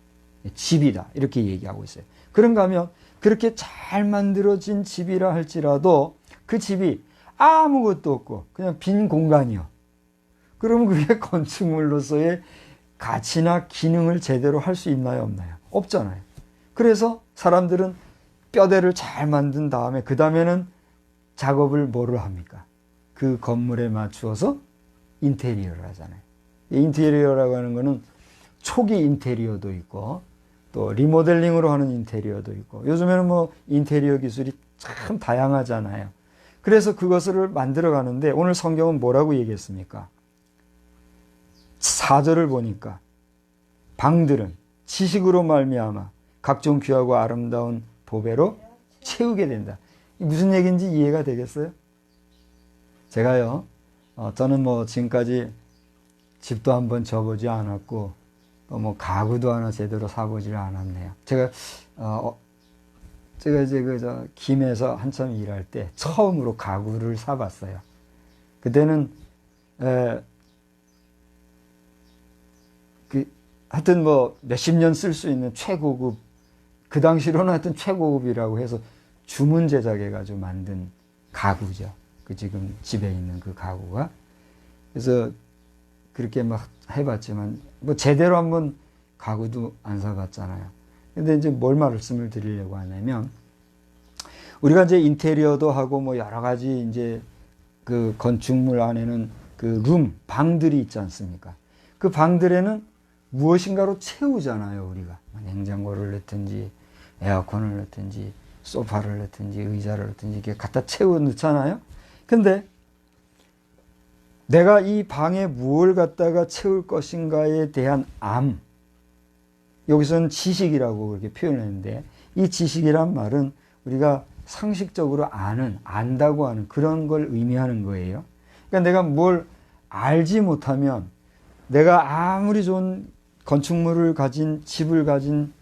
집이다, 이렇게 얘기하고 있어요. 그런가 하면 그렇게 잘 만들어진 집이라 할지라도 그 집이 아무것도 없고 그냥 빈 공간이요. 그러면 그게 건축물로서의 가치나 기능을 제대로 할 수 있나요, 없나요? 없잖아요. 그래서 사람들은 뼈대를 잘 만든 다음에 그 다음에는 작업을 뭐를 합니까? 그 건물에 맞추어서 인테리어를 하잖아요. 인테리어라고 하는 거는 초기 인테리어도 있고 또 리모델링으로 하는 인테리어도 있고, 요즘에는 뭐 인테리어 기술이 참 다양하잖아요. 그래서 그것을 만들어 가는데 오늘 성경은 뭐라고 얘기했습니까? 4절을 보니까 방들은 지식으로 말미암아 각종 귀하고 아름다운 보배로 채우게 된다. 무슨 얘기인지 이해가 되겠어요? 제가요, 저는 뭐 지금까지 집도 한번 져보지 않았고 또 뭐 가구도 하나 제대로 사보지를 않았네요. 제가 이제 김에서 한참 일할 때 처음으로 가구를 사봤어요. 그때는 하여튼 뭐 몇십 년 쓸 수 있는 최고급, 그 당시로는 하여튼 최고급이라고 해서 주문 제작해가지고 만든 가구죠. 그 지금 집에 있는 그 가구가. 그래서 그렇게 막 해봤지만 뭐 제대로 한번 가구도 안 사봤잖아요. 근데 이제 뭘 말씀을 드리려고 하냐면, 우리가 이제 인테리어도 하고 뭐 여러 가지 이제 그 건축물 안에는 그 방들이 있지 않습니까? 그 방들에는 무엇인가로 채우잖아요, 우리가. 냉장고를 넣든지 에어컨을 넣든지 소파를 넣든지 의자를 넣든지 이렇게 갖다 채워 넣잖아요. 근데 내가 이 방에 무엇을 갖다가 채울 것인가에 대한 여기서는 지식이라고 그렇게 표현했는데, 이 지식이란 말은 우리가 상식적으로 안다고 하는 그런 걸 의미하는 거예요. 그러니까 내가 뭘 알지 못하면 내가 아무리 좋은 건축물을 가진, 집을 가진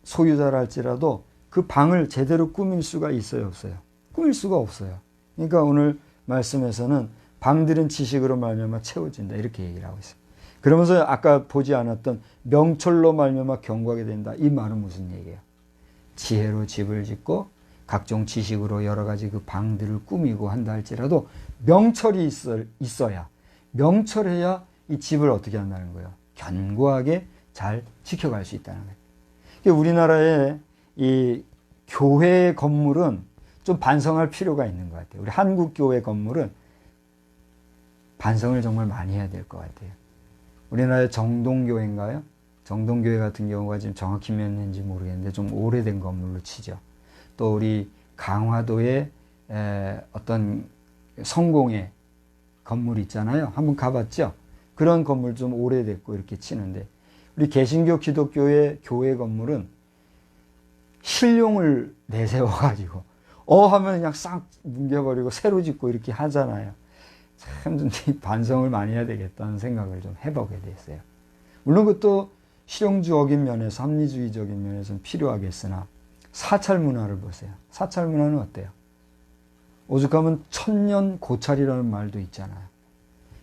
소유자라 할지라도 그 방을 제대로 꾸밀 수가 있어요, 없어요? 꾸밀 수가 없어요. 그러니까 오늘 말씀에서는 방들은 지식으로 말미암아 채워진다, 이렇게 얘기를 하고 있어요. 그러면서 아까 보지 않았던 명철로 말미암아 견고하게 된다, 이 말은 무슨 얘기예요? 지혜로 집을 짓고 각종 지식으로 여러 가지 그 방들을 꾸미고 한다 할지라도 명철이 있어야, 명철해야 이 집을 어떻게 한다는 거예요? 견고하게 잘 지켜갈 수 있다는 거예요. 우리나라의 이 교회 건물은 좀 반성할 필요가 있는 것 같아요. 우리 한국 교회 건물은 반성을 정말 많이 해야 될 것 같아요. 우리나라의 정동교회인가요? 정동교회 같은 경우가 지금 정확히 몇 년인지 모르겠는데 좀 오래된 건물로 치죠. 또 우리 강화도에 어떤 성공의 건물 있잖아요. 한번 가봤죠? 그런 건물 좀 오래됐고 이렇게 치는데, 우리 개신교 기독교의 교회 건물은 신룡을 내세워가지고 하면 그냥 싹 뭉개버리고 새로 짓고 이렇게 하잖아요. 참 반성을 많이 해야 되겠다는 생각을 좀 해보게 됐어요. 물론 그것도 실용주의적인 면에서, 합리주의적인 면에서는 필요하겠으나 사찰 문화를 보세요. 사찰 문화는 어때요? 오죽하면 천년 고찰이라는 말도 있잖아요.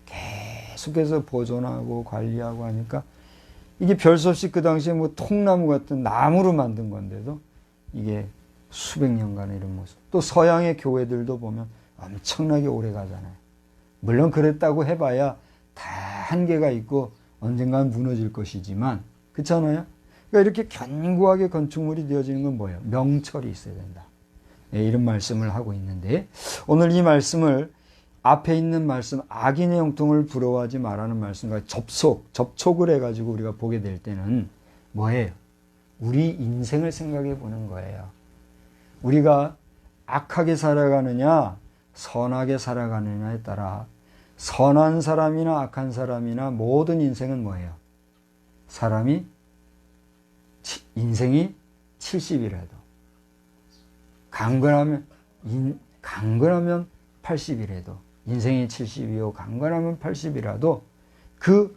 계속해서 보존하고 관리하고 하니까 이게 별 수 없이 그 당시에 뭐 통나무 같은 나무로 만든 건데도 이게 수백 년간의 이런 모습. 또 서양의 교회들도 보면 엄청나게 오래 가잖아요. 물론 그랬다고 해봐야 다 한계가 있고 언젠간 무너질 것이지만, 그렇잖아요? 그러니까 이렇게 견고하게 건축물이 되어지는 건 뭐예요? 명철이 있어야 된다. 네, 이런 말씀을 하고 있는데, 오늘 이 말씀을 앞에 있는 말씀, 악인의 형통을 부러워하지 말라는 말씀과 접촉을 해가지고 우리가 보게 될 때는 뭐예요? 우리 인생을 생각해 보는 거예요. 우리가 악하게 살아가느냐, 선하게 살아가느냐에 따라 선한 사람이나 악한 사람이나 모든 인생은 뭐예요? 인생이 70이라도, 강건하면 80이라도, 인생이 70이요 강건하면 80이라도 그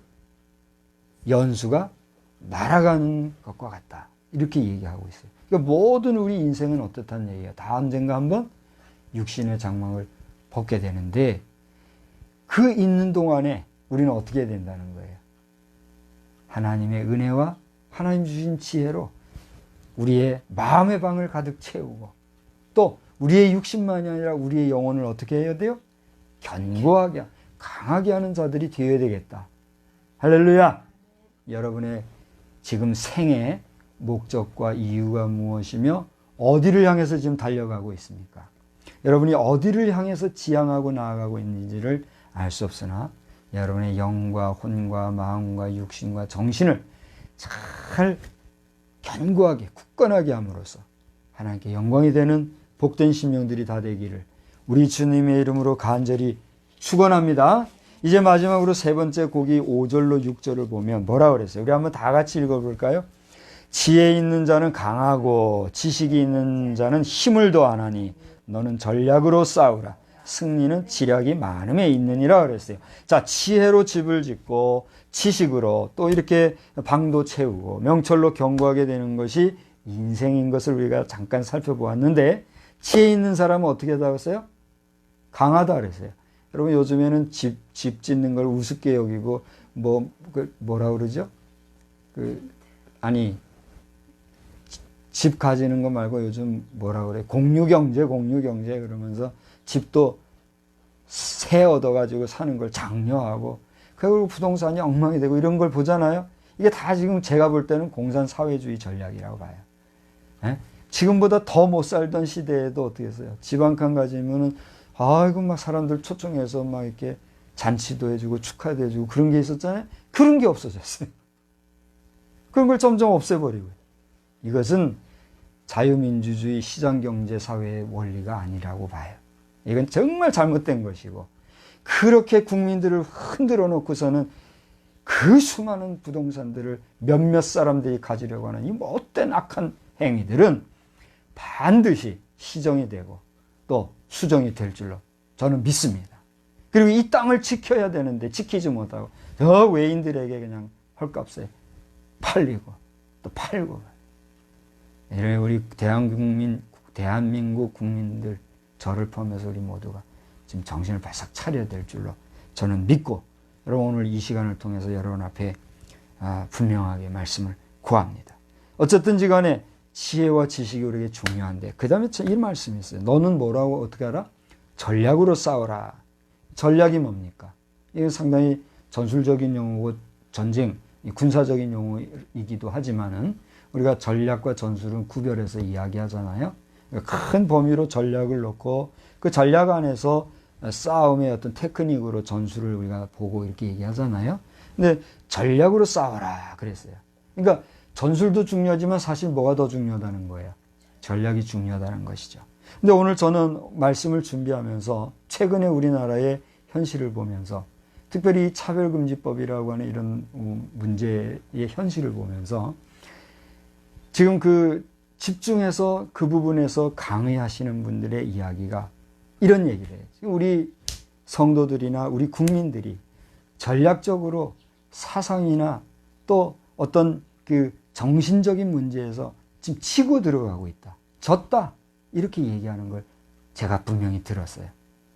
연수가 날아가는 것과 같다. 이렇게 얘기하고 있어요. 그러니까 모든 우리 인생은 어떻다는 얘기예요. 다 언젠가 한번 육신의 장막을 벗게 되는데, 그 있는 동안에 우리는 어떻게 해야 된다는 거예요? 하나님의 은혜와 하나님 주신 지혜로 우리의 마음의 방을 가득 채우고, 또 우리의 육신만이 아니라 우리의 영혼을 어떻게 해야 돼요? 견고하게, 강하게 하는 자들이 되어야 되겠다. 할렐루야! 여러분의 지금 생의 목적과 이유가 무엇이며 어디를 향해서 지금 달려가고 있습니까? 여러분이 어디를 향해서 지향하고 나아가고 있는지를 알 수 없으나 여러분의 영과 혼과 마음과 육신과 정신을 잘 견고하게 굳건하게 함으로써 하나님께 영광이 되는 복된 심령들이 다 되기를 우리 주님의 이름으로 간절히 축원합니다. 이제 마지막으로 세 번째 곡이 5절로 6절을 보면 뭐라 그랬어요? 우리 한번 다 같이 읽어볼까요? 지혜 있는 자는 강하고 지식이 있는 자는 힘을 더하나니 너는 전략으로 싸우라. 승리는 지략이 많음에 있느니라 그랬어요. 자, 지혜로 집을 짓고 지식으로 또 이렇게 방도 채우고 명철로 견고하게 되는 것이 인생인 것을 우리가 잠깐 살펴보았는데, 지혜 있는 사람은 어떻게 하다고 했어요? 강하다 그랬어요. 여러분 요즘에는 집 짓는 걸 우습게 여기고 뭐라 그러죠? 집 가지는 거 말고 요즘 뭐라 그래? 공유경제 그러면서 집도 새 얻어가지고 사는 걸 장려하고, 그리고 부동산이 엉망이 되고 이런 걸 보잖아요. 이게 다 지금 제가 볼 때는 공산사회주의 전략이라고 봐요. 에? 지금보다 더 못 살던 시대에도 어떻게 했어요? 집 한 칸 가지면은 아이고 막 사람들 초청해서 막 이렇게 잔치도 해주고 축하도 해주고 그런 게 있었잖아요. 그런 게 없어졌어요. 그런 걸 점점 없애버리고. 이것은 자유민주주의 시장경제 사회의 원리가 아니라고 봐요. 이건 정말 잘못된 것이고, 그렇게 국민들을 흔들어 놓고서는 그 수많은 부동산들을 몇몇 사람들이 가지려고 하는 이 못된 악한 행위들은 반드시 시정이 되고 또 수정이 될 줄로 저는 믿습니다. 그리고 이 땅을 지켜야 되는데 지키지 못하고 저 외인들에게 그냥 헐값에 팔리고 또 팔고, 우리 대한민국 국민들, 저를 포함해서 우리 모두가 지금 정신을 바싹 차려야 될 줄로 저는 믿고, 여러분 오늘 이 시간을 통해서 여러분 앞에 분명하게 말씀을 구합니다. 어쨌든지 간에 지혜와 지식이 우리에게 중요한데 그 다음에 이 말씀이 있어요. 너는 뭐라고 어떻게 알아? 전략으로 싸워라. 전략이 뭡니까? 이건 상당히 전술적인 용어고 전쟁, 군사적인 용어이기도 하지만은 우리가 전략과 전술은 구별해서 이야기하잖아요. 큰 범위로 전략을 놓고 그 전략 안에서 싸움의 어떤 테크닉으로 전술을 우리가 보고 이렇게 얘기하잖아요. 근데 전략으로 싸워라 그랬어요. 그러니까 전술도 중요하지만 사실 뭐가 더 중요하다는 거예요? 전략이 중요하다는 것이죠. 근데 오늘 저는 말씀을 준비하면서 최근에 우리나라의 현실을 보면서 특별히 차별금지법이라고 하는 이런 문제의 현실을 보면서 지금 그 집중해서 그 부분에서 강의하시는 분들의 이야기가 이런 얘기를 해요. 우리 성도들이나 우리 국민들이 전략적으로 사상이나 또 어떤 그 정신적인 문제에서 지금 치고 들어가고 있다. 졌다. 이렇게 얘기하는 걸 제가 분명히 들었어요.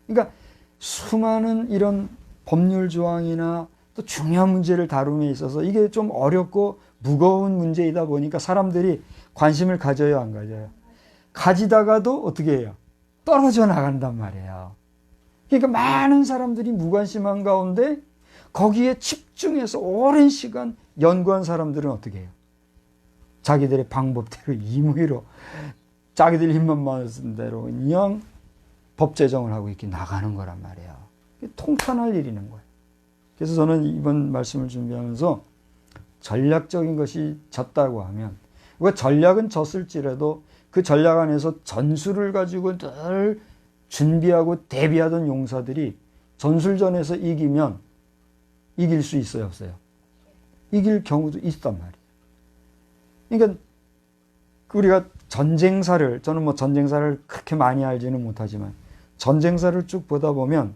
그러니까 수많은 이런 법률 조항이나 또 중요한 문제를 다룸에 있어서 이게 좀 어렵고 무거운 문제이다 보니까 사람들이 관심을 가져요, 안 가져요? 가지다가도 어떻게 해요? 떨어져 나간단 말이에요. 그러니까 많은 사람들이 무관심한 가운데 거기에 집중해서 오랜 시간 연구한 사람들은 어떻게 해요? 자기들의 방법대로 임의로 자기들 힘만 많은 대로 그냥 법 제정을 하고 이렇게 나가는 거란 말이에요. 통탄할 일이 있는 거예요. 그래서 저는 이번 말씀을 준비하면서 전략적인 것이 졌다고 하면 전략은 졌을지라도 그 전략 안에서 전술을 가지고 늘 준비하고 대비하던 용사들이 전술전에서 이기면 이길 수 있어요, 없어요? 이길 경우도 있단 말이에요. 그러니까 우리가 전쟁사를, 저는 뭐 전쟁사를 그렇게 많이 알지는 못하지만 전쟁사를 쭉 보다 보면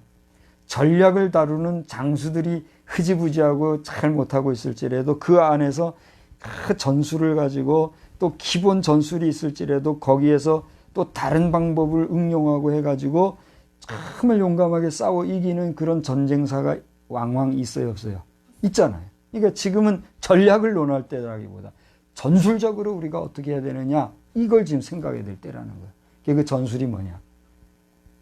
전략을 다루는 장수들이 흐지부지하고 잘 못하고 있을지라도 그 안에서 그 전술을 가지고 또 기본 전술이 있을지라도 거기에서 또 다른 방법을 응용하고 해가지고 정말 용감하게 싸워 이기는 그런 전쟁사가 왕왕 있어요, 없어요? 있잖아요. 그러니까 지금은 전략을 논할 때라기보다 전술적으로 우리가 어떻게 해야 되느냐 이걸 지금 생각해야 될 때라는 거예요. 그 전술이 뭐냐?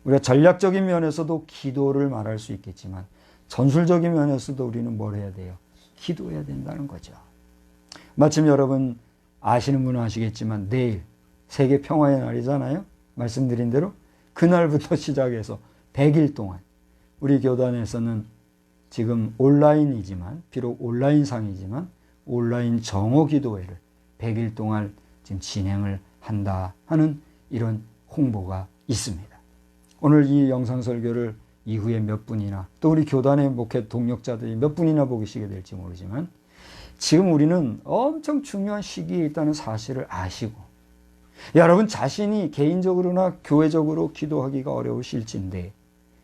우리가 전략적인 면에서도 기도를 말할 수 있겠지만 전술적인 면에서도 우리는 뭘 해야 돼요? 기도해야 된다는 거죠. 마침 여러분 아시는 분은 아시겠지만 내일 세계 평화의 날이잖아요. 말씀드린 대로 그날부터 시작해서 100일 동안 우리 교단에서는 지금 온라인이지만 비록 온라인상이지만 온라인 정오 기도회를 100일 동안 지금 진행을 한다 하는 이런 홍보가 있습니다. 오늘 이 영상 설교를 이후에 몇 분이나 또 우리 교단의 목회 동력자들이 몇 분이나 보시게 될지 모르지만 지금 우리는 엄청 중요한 시기에 있다는 사실을 아시고 여러분 자신이 개인적으로나 교회적으로 기도하기가 어려우실진데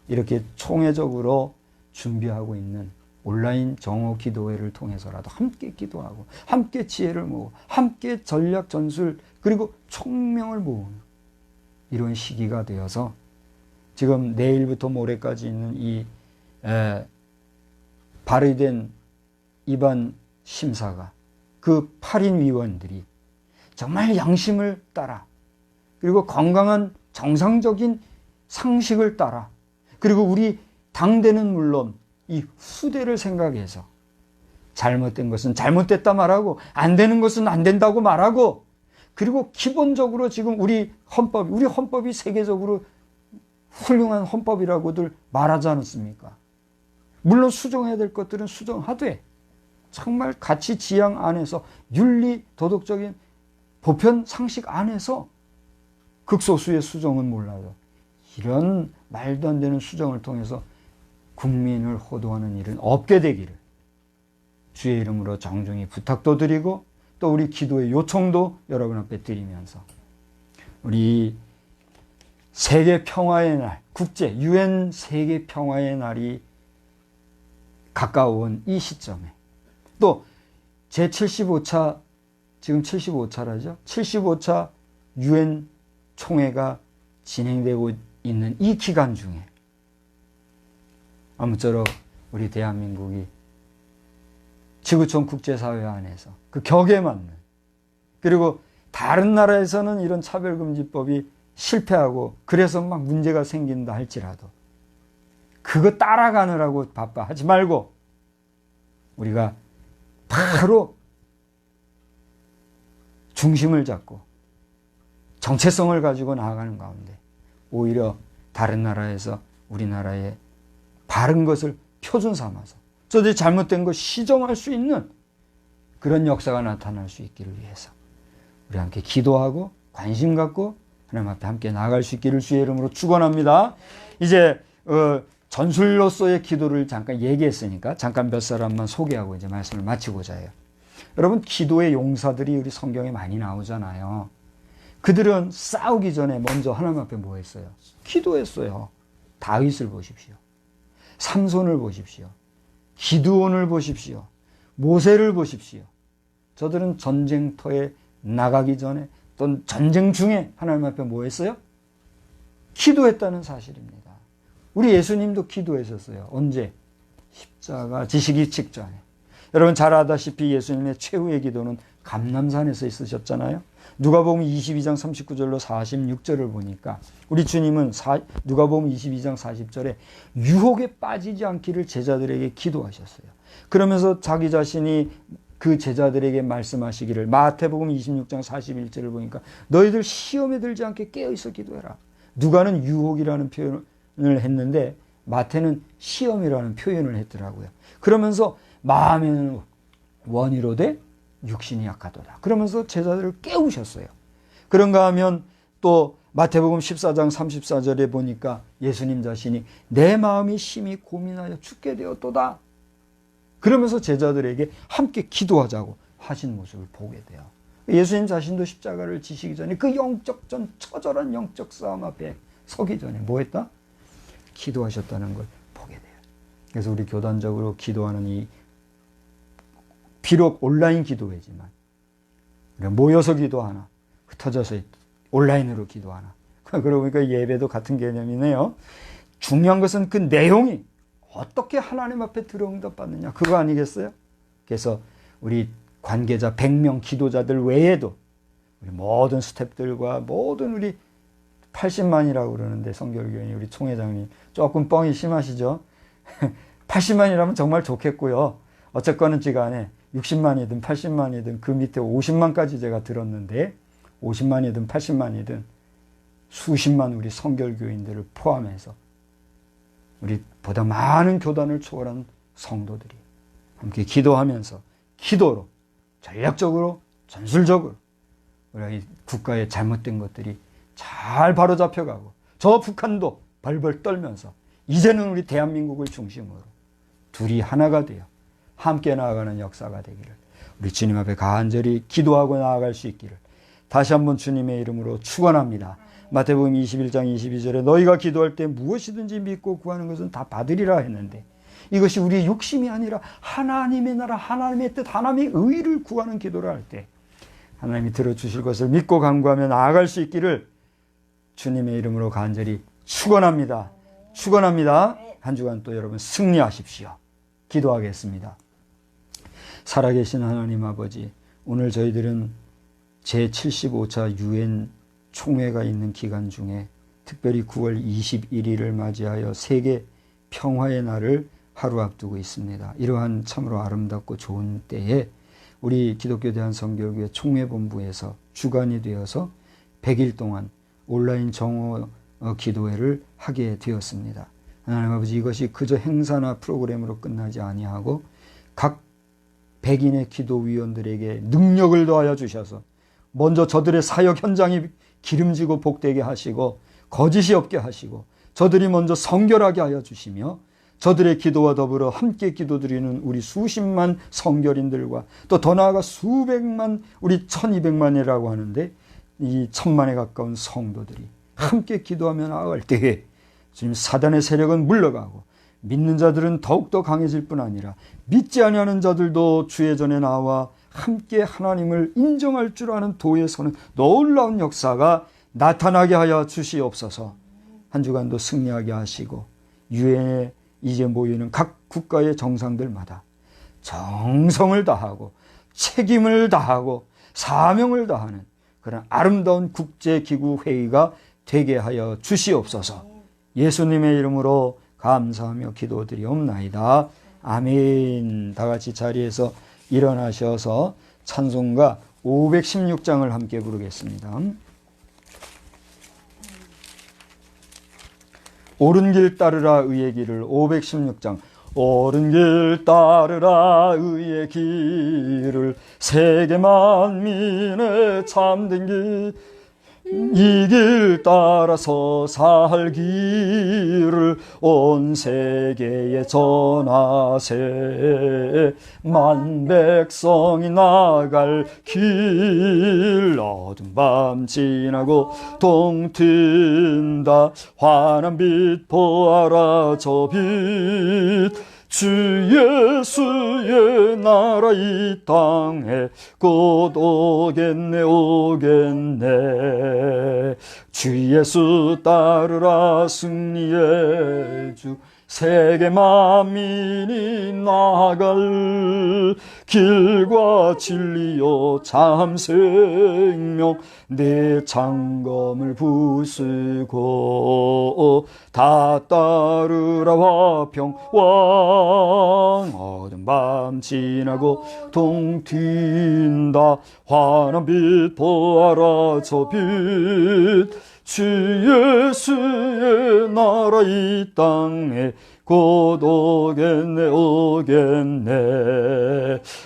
이렇게 총회적으로 준비하고 있는 온라인 정오 기도회를 통해서라도 함께 기도하고 함께 지혜를 모으고 함께 전략 전술 그리고 총명을 모으는 이런 시기가 되어서 지금 내일부터 모레까지 있는 이 발의된 입안 심사가 그 8인 위원들이 정말 양심을 따라 그리고 건강한 정상적인 상식을 따라 그리고 우리 당대는 물론 이 후대를 생각해서 잘못된 것은 잘못됐다 말하고 안 되는 것은 안 된다고 말하고 그리고 기본적으로 지금 우리 헌법이 세계적으로 훌륭한 헌법이라고들 말하지 않았습니까? 물론 수정해야 될 것들은 수정하되 정말 가치 지향 안에서 윤리 도덕적인 보편 상식 안에서 극소수의 수정은 몰라도 이런 말도 안 되는 수정을 통해서 국민을 호도하는 일은 없게 되기를 주의 이름으로 정중히 부탁도 드리고 또 우리 기도의 요청도 여러분 앞에 드리면서 우리 세계 평화의 날, 국제 UN 세계 평화의 날이 가까운 이 시점에 또 제75차 지금 75차라죠. 75차 UN 총회가 진행되고 있는 이 기간 중에 아무쪼록 우리 대한민국이 지구촌 국제사회 안에서 그 격에 맞는 그리고 다른 나라에서는 이런 차별금지법이 실패하고 그래서 막 문제가 생긴다 할지라도 그거 따라가느라고 바빠하지 말고 우리가 바로 중심을 잡고 정체성을 가지고 나아가는 가운데 오히려 다른 나라에서 우리나라의 바른 것을 표준 삼아서 저들이 잘못된 거 시정할 수 있는 그런 역사가 나타날 수 있기를 위해서 우리 함께 기도하고 관심 갖고 하나님 앞에 함께 나아갈 수 있기를 주의 이름으로 축원합니다. 이제 전술로서의 기도를 잠깐 얘기했으니까 잠깐 몇 사람만 소개하고 이제 말씀을 마치고자 해요. 여러분, 기도의 용사들이 우리 성경에 많이 나오잖아요. 그들은 싸우기 전에 먼저 하나님 앞에 뭐 했어요? 기도했어요. 다윗을 보십시오. 삼손을 보십시오. 기드온을 보십시오. 모세를 보십시오. 저들은 전쟁터에 나가기 전에 또는 전쟁 중에 하나님 앞에 뭐 했어요? 기도했다는 사실입니다. 우리 예수님도 기도하셨어요. 언제? 십자가 지시기 직전에. 여러분 잘 아다시피 예수님의 최후의 기도는 감람산에서 있으셨잖아요. 누가복음 22장 39절로 46절을 보니까 우리 주님은 누가복음 22장 40절에 유혹에 빠지지 않기를 제자들에게 기도하셨어요. 그러면서 자기 자신이 그 제자들에게 말씀하시기를 마태복음 26장 41절을 보니까 너희들 시험에 들지 않게 깨어있어 기도해라. 누가는 유혹이라는 표현을 했는데 마태는 시험이라는 표현을 했더라고요. 그러면서 마음에는 원이로되 육신이 약하도다. 그러면서 제자들을 깨우셨어요. 그런가 하면 또 마태복음 14장 34절에 보니까 예수님 자신이 내 마음이 심히 고민하여 죽게 되었도다. 그러면서 제자들에게 함께 기도하자고 하신 모습을 보게 돼요. 예수님 자신도 십자가를 지시기 전에 그 영적 전 처절한 영적 싸움 앞에 서기 전에 뭐 했다? 기도하셨다는 걸 보게 돼요. 그래서 우리 교단적으로 기도하는 이 비록 온라인 기도회지만 모여서 기도하나 흩어져서 온라인으로 기도하나 그러고 보니까 예배도 같은 개념이네요. 중요한 것은 그 내용이 어떻게 하나님 앞에 들어응답 받느냐 그거 아니겠어요? 그래서 우리 관계자 100명 기도자들 외에도 우리 모든 스태프들과 모든 우리 80만이라고 그러는데 성결교회 우리 총회장님 조금 뻥이 심하시죠? 80만이라면 정말 좋겠고요. 어쨌거는지 간에 60만이든 80만이든 그 밑에 50만까지 제가 들었는데 50만이든 80만이든 수십만 우리 성결교인들을 포함해서 우리 보다 많은 교단을 초월한 성도들이 함께 기도하면서 기도로 전략적으로 전술적으로 우리 국가의 잘못된 것들이 잘 바로잡혀가고 저 북한도 벌벌 떨면서 이제는 우리 대한민국을 중심으로 둘이 하나가 되어 함께 나아가는 역사가 되기를 우리 주님 앞에 간절히 기도하고 나아갈 수 있기를 다시 한번 주님의 이름으로 축원합니다. 마태복음 21장 22절에 너희가 기도할 때 무엇이든지 믿고 구하는 것은 다 받으리라 했는데 이것이 우리의 욕심이 아니라 하나님의 나라 하나님의 뜻 하나님의 의를 구하는 기도를 할 때 하나님이 들어주실 것을 믿고 간구하며 나아갈 수 있기를 주님의 이름으로 간절히 축원합니다. 축원합니다. 한 주간 또 여러분 승리하십시오. 기도하겠습니다. 살아계신 하나님 아버지, 오늘 저희들은 제75차 유엔 총회가 있는 기간 중에 특별히 9월 21일을 맞이하여 세계 평화의 날을 하루 앞두고 있습니다. 이러한 참으로 아름답고 좋은 때에 우리 기독교 대한성결교회 총회본부에서 주관이 되어서 100일 동안 온라인 정오 기도회를 하게 되었습니다. 하나님 아버지, 이것이 그저 행사나 프로그램으로 끝나지 아니하고 각 백인의 기도위원들에게 능력을 더하여 주셔서 먼저 저들의 사역 현장이 기름지고 복되게 하시고 거짓이 없게 하시고 저들이 먼저 성결하게 하여 주시며 저들의 기도와 더불어 함께 기도드리는 우리 수십만 성결인들과 또 더 나아가 수백만 우리 1200만이라고 하는데 이 1000만에 가까운 성도들이 함께 기도하며 나아갈 때에 주님 사단의 세력은 물러가고 믿는 자들은 더욱더 강해질 뿐 아니라 믿지 아니하는 자들도 주의 전에 나와 함께 하나님을 인정할 줄 아는 도에 서는 놀라운 역사가 나타나게 하여 주시옵소서. 한 주간도 승리하게 하시고 유엔에 이제 모이는 각 국가의 정상들마다 정성을 다하고 책임을 다하고 사명을 다하는 그런 아름다운 국제기구 회의가 되게 하여 주시옵소서. 예수님의 이름으로 감사하며 기도드리옵나이다. 아멘. 다 같이 자리에서 일어나셔서 찬송가 516장을 함께 부르겠습니다. 옳은 길 따르라 의의 길을 516장. 옳은 길 따르라 의의 길을 세계 만민의 참된 길 이 길 따라서 살기를 온 세계에 전하세. 만 백성이 나갈 길 어두운 밤 지나고 동튼다. 환한 빛 보아라 저 빛. 주 예수의 나라 이 땅에 곧 오겠네 오겠네. 주 예수 따르라 승리의 주. 세계 만민이 나갈 길과 진리요 참 생명. 내 장검을 부수고 다 따르라 화평왕. 어두운 밤 지나고 동튄다. 환한 빛 보아라 저 빛. 주 예수의 나라 이 땅에 곧 오겠네 오겠네.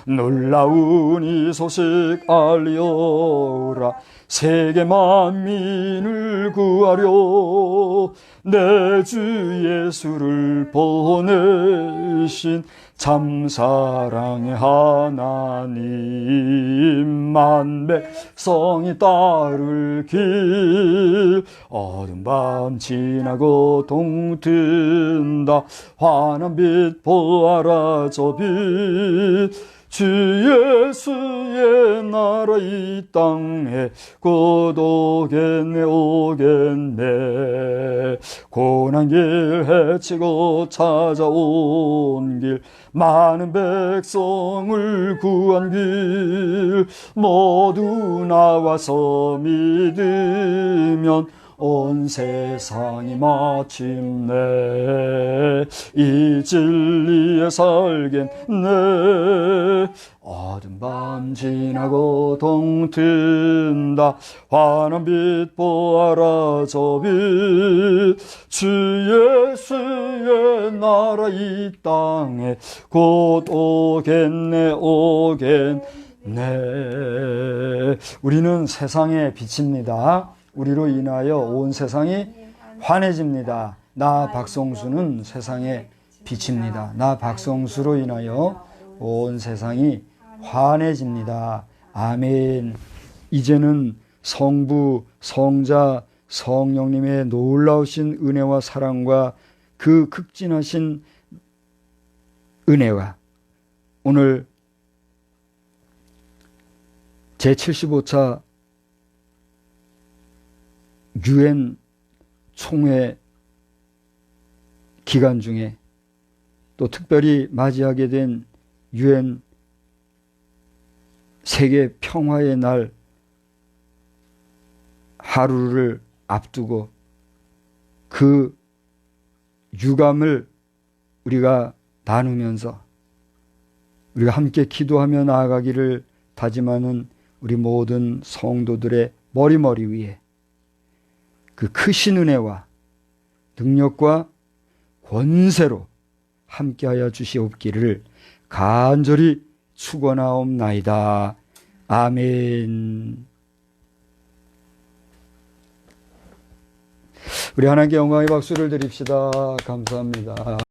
놀라운 이 소식 알리오라. 세계 만민을 구하려 내 주 예수를 보내신 참 사랑의 하나님. 만 백성이 따를 길 어두운 밤 지나고 동튼다. 환한 빛 보아라 저 빛. 주 예수의 나라 이 땅에 곧 오겠네 오겠네. 고난길 헤치고 찾아온 길 많은 백성을 구한 길 모두 나와서 믿으면 온 세상이 마침내 이 진리에 살겠네. 어두운 밤 지나고 동튼다. 환한 빛 보아라 저 빛. 주 예수의 나라 이 땅에 곧 오겠네 오겠네. 우리는 세상의 빛입니다. 우리로 인하여 온 세상이 환해집니다. 나 박성수는 세상의 빛입니다. 나 박성수로 인하여 온 세상이 환해집니다. 아멘. 이제는 성부, 성자, 성령님의 놀라우신 은혜와 사랑과 그 극진하신 은혜와 오늘 제75차 유엔 총회 기간 중에 또 특별히 맞이하게 된 유엔 세계 평화의 날 하루를 앞두고 그 유감을 우리가 나누면서 우리가 함께 기도하며 나아가기를 다짐하는 우리 모든 성도들의 머리머리 위에 그 크신 은혜와 능력과 권세로 함께하여 주시옵기를 간절히 축원하옵나이다. 아멘. 우리 하나님께 영광의 박수를 드립시다. 감사합니다.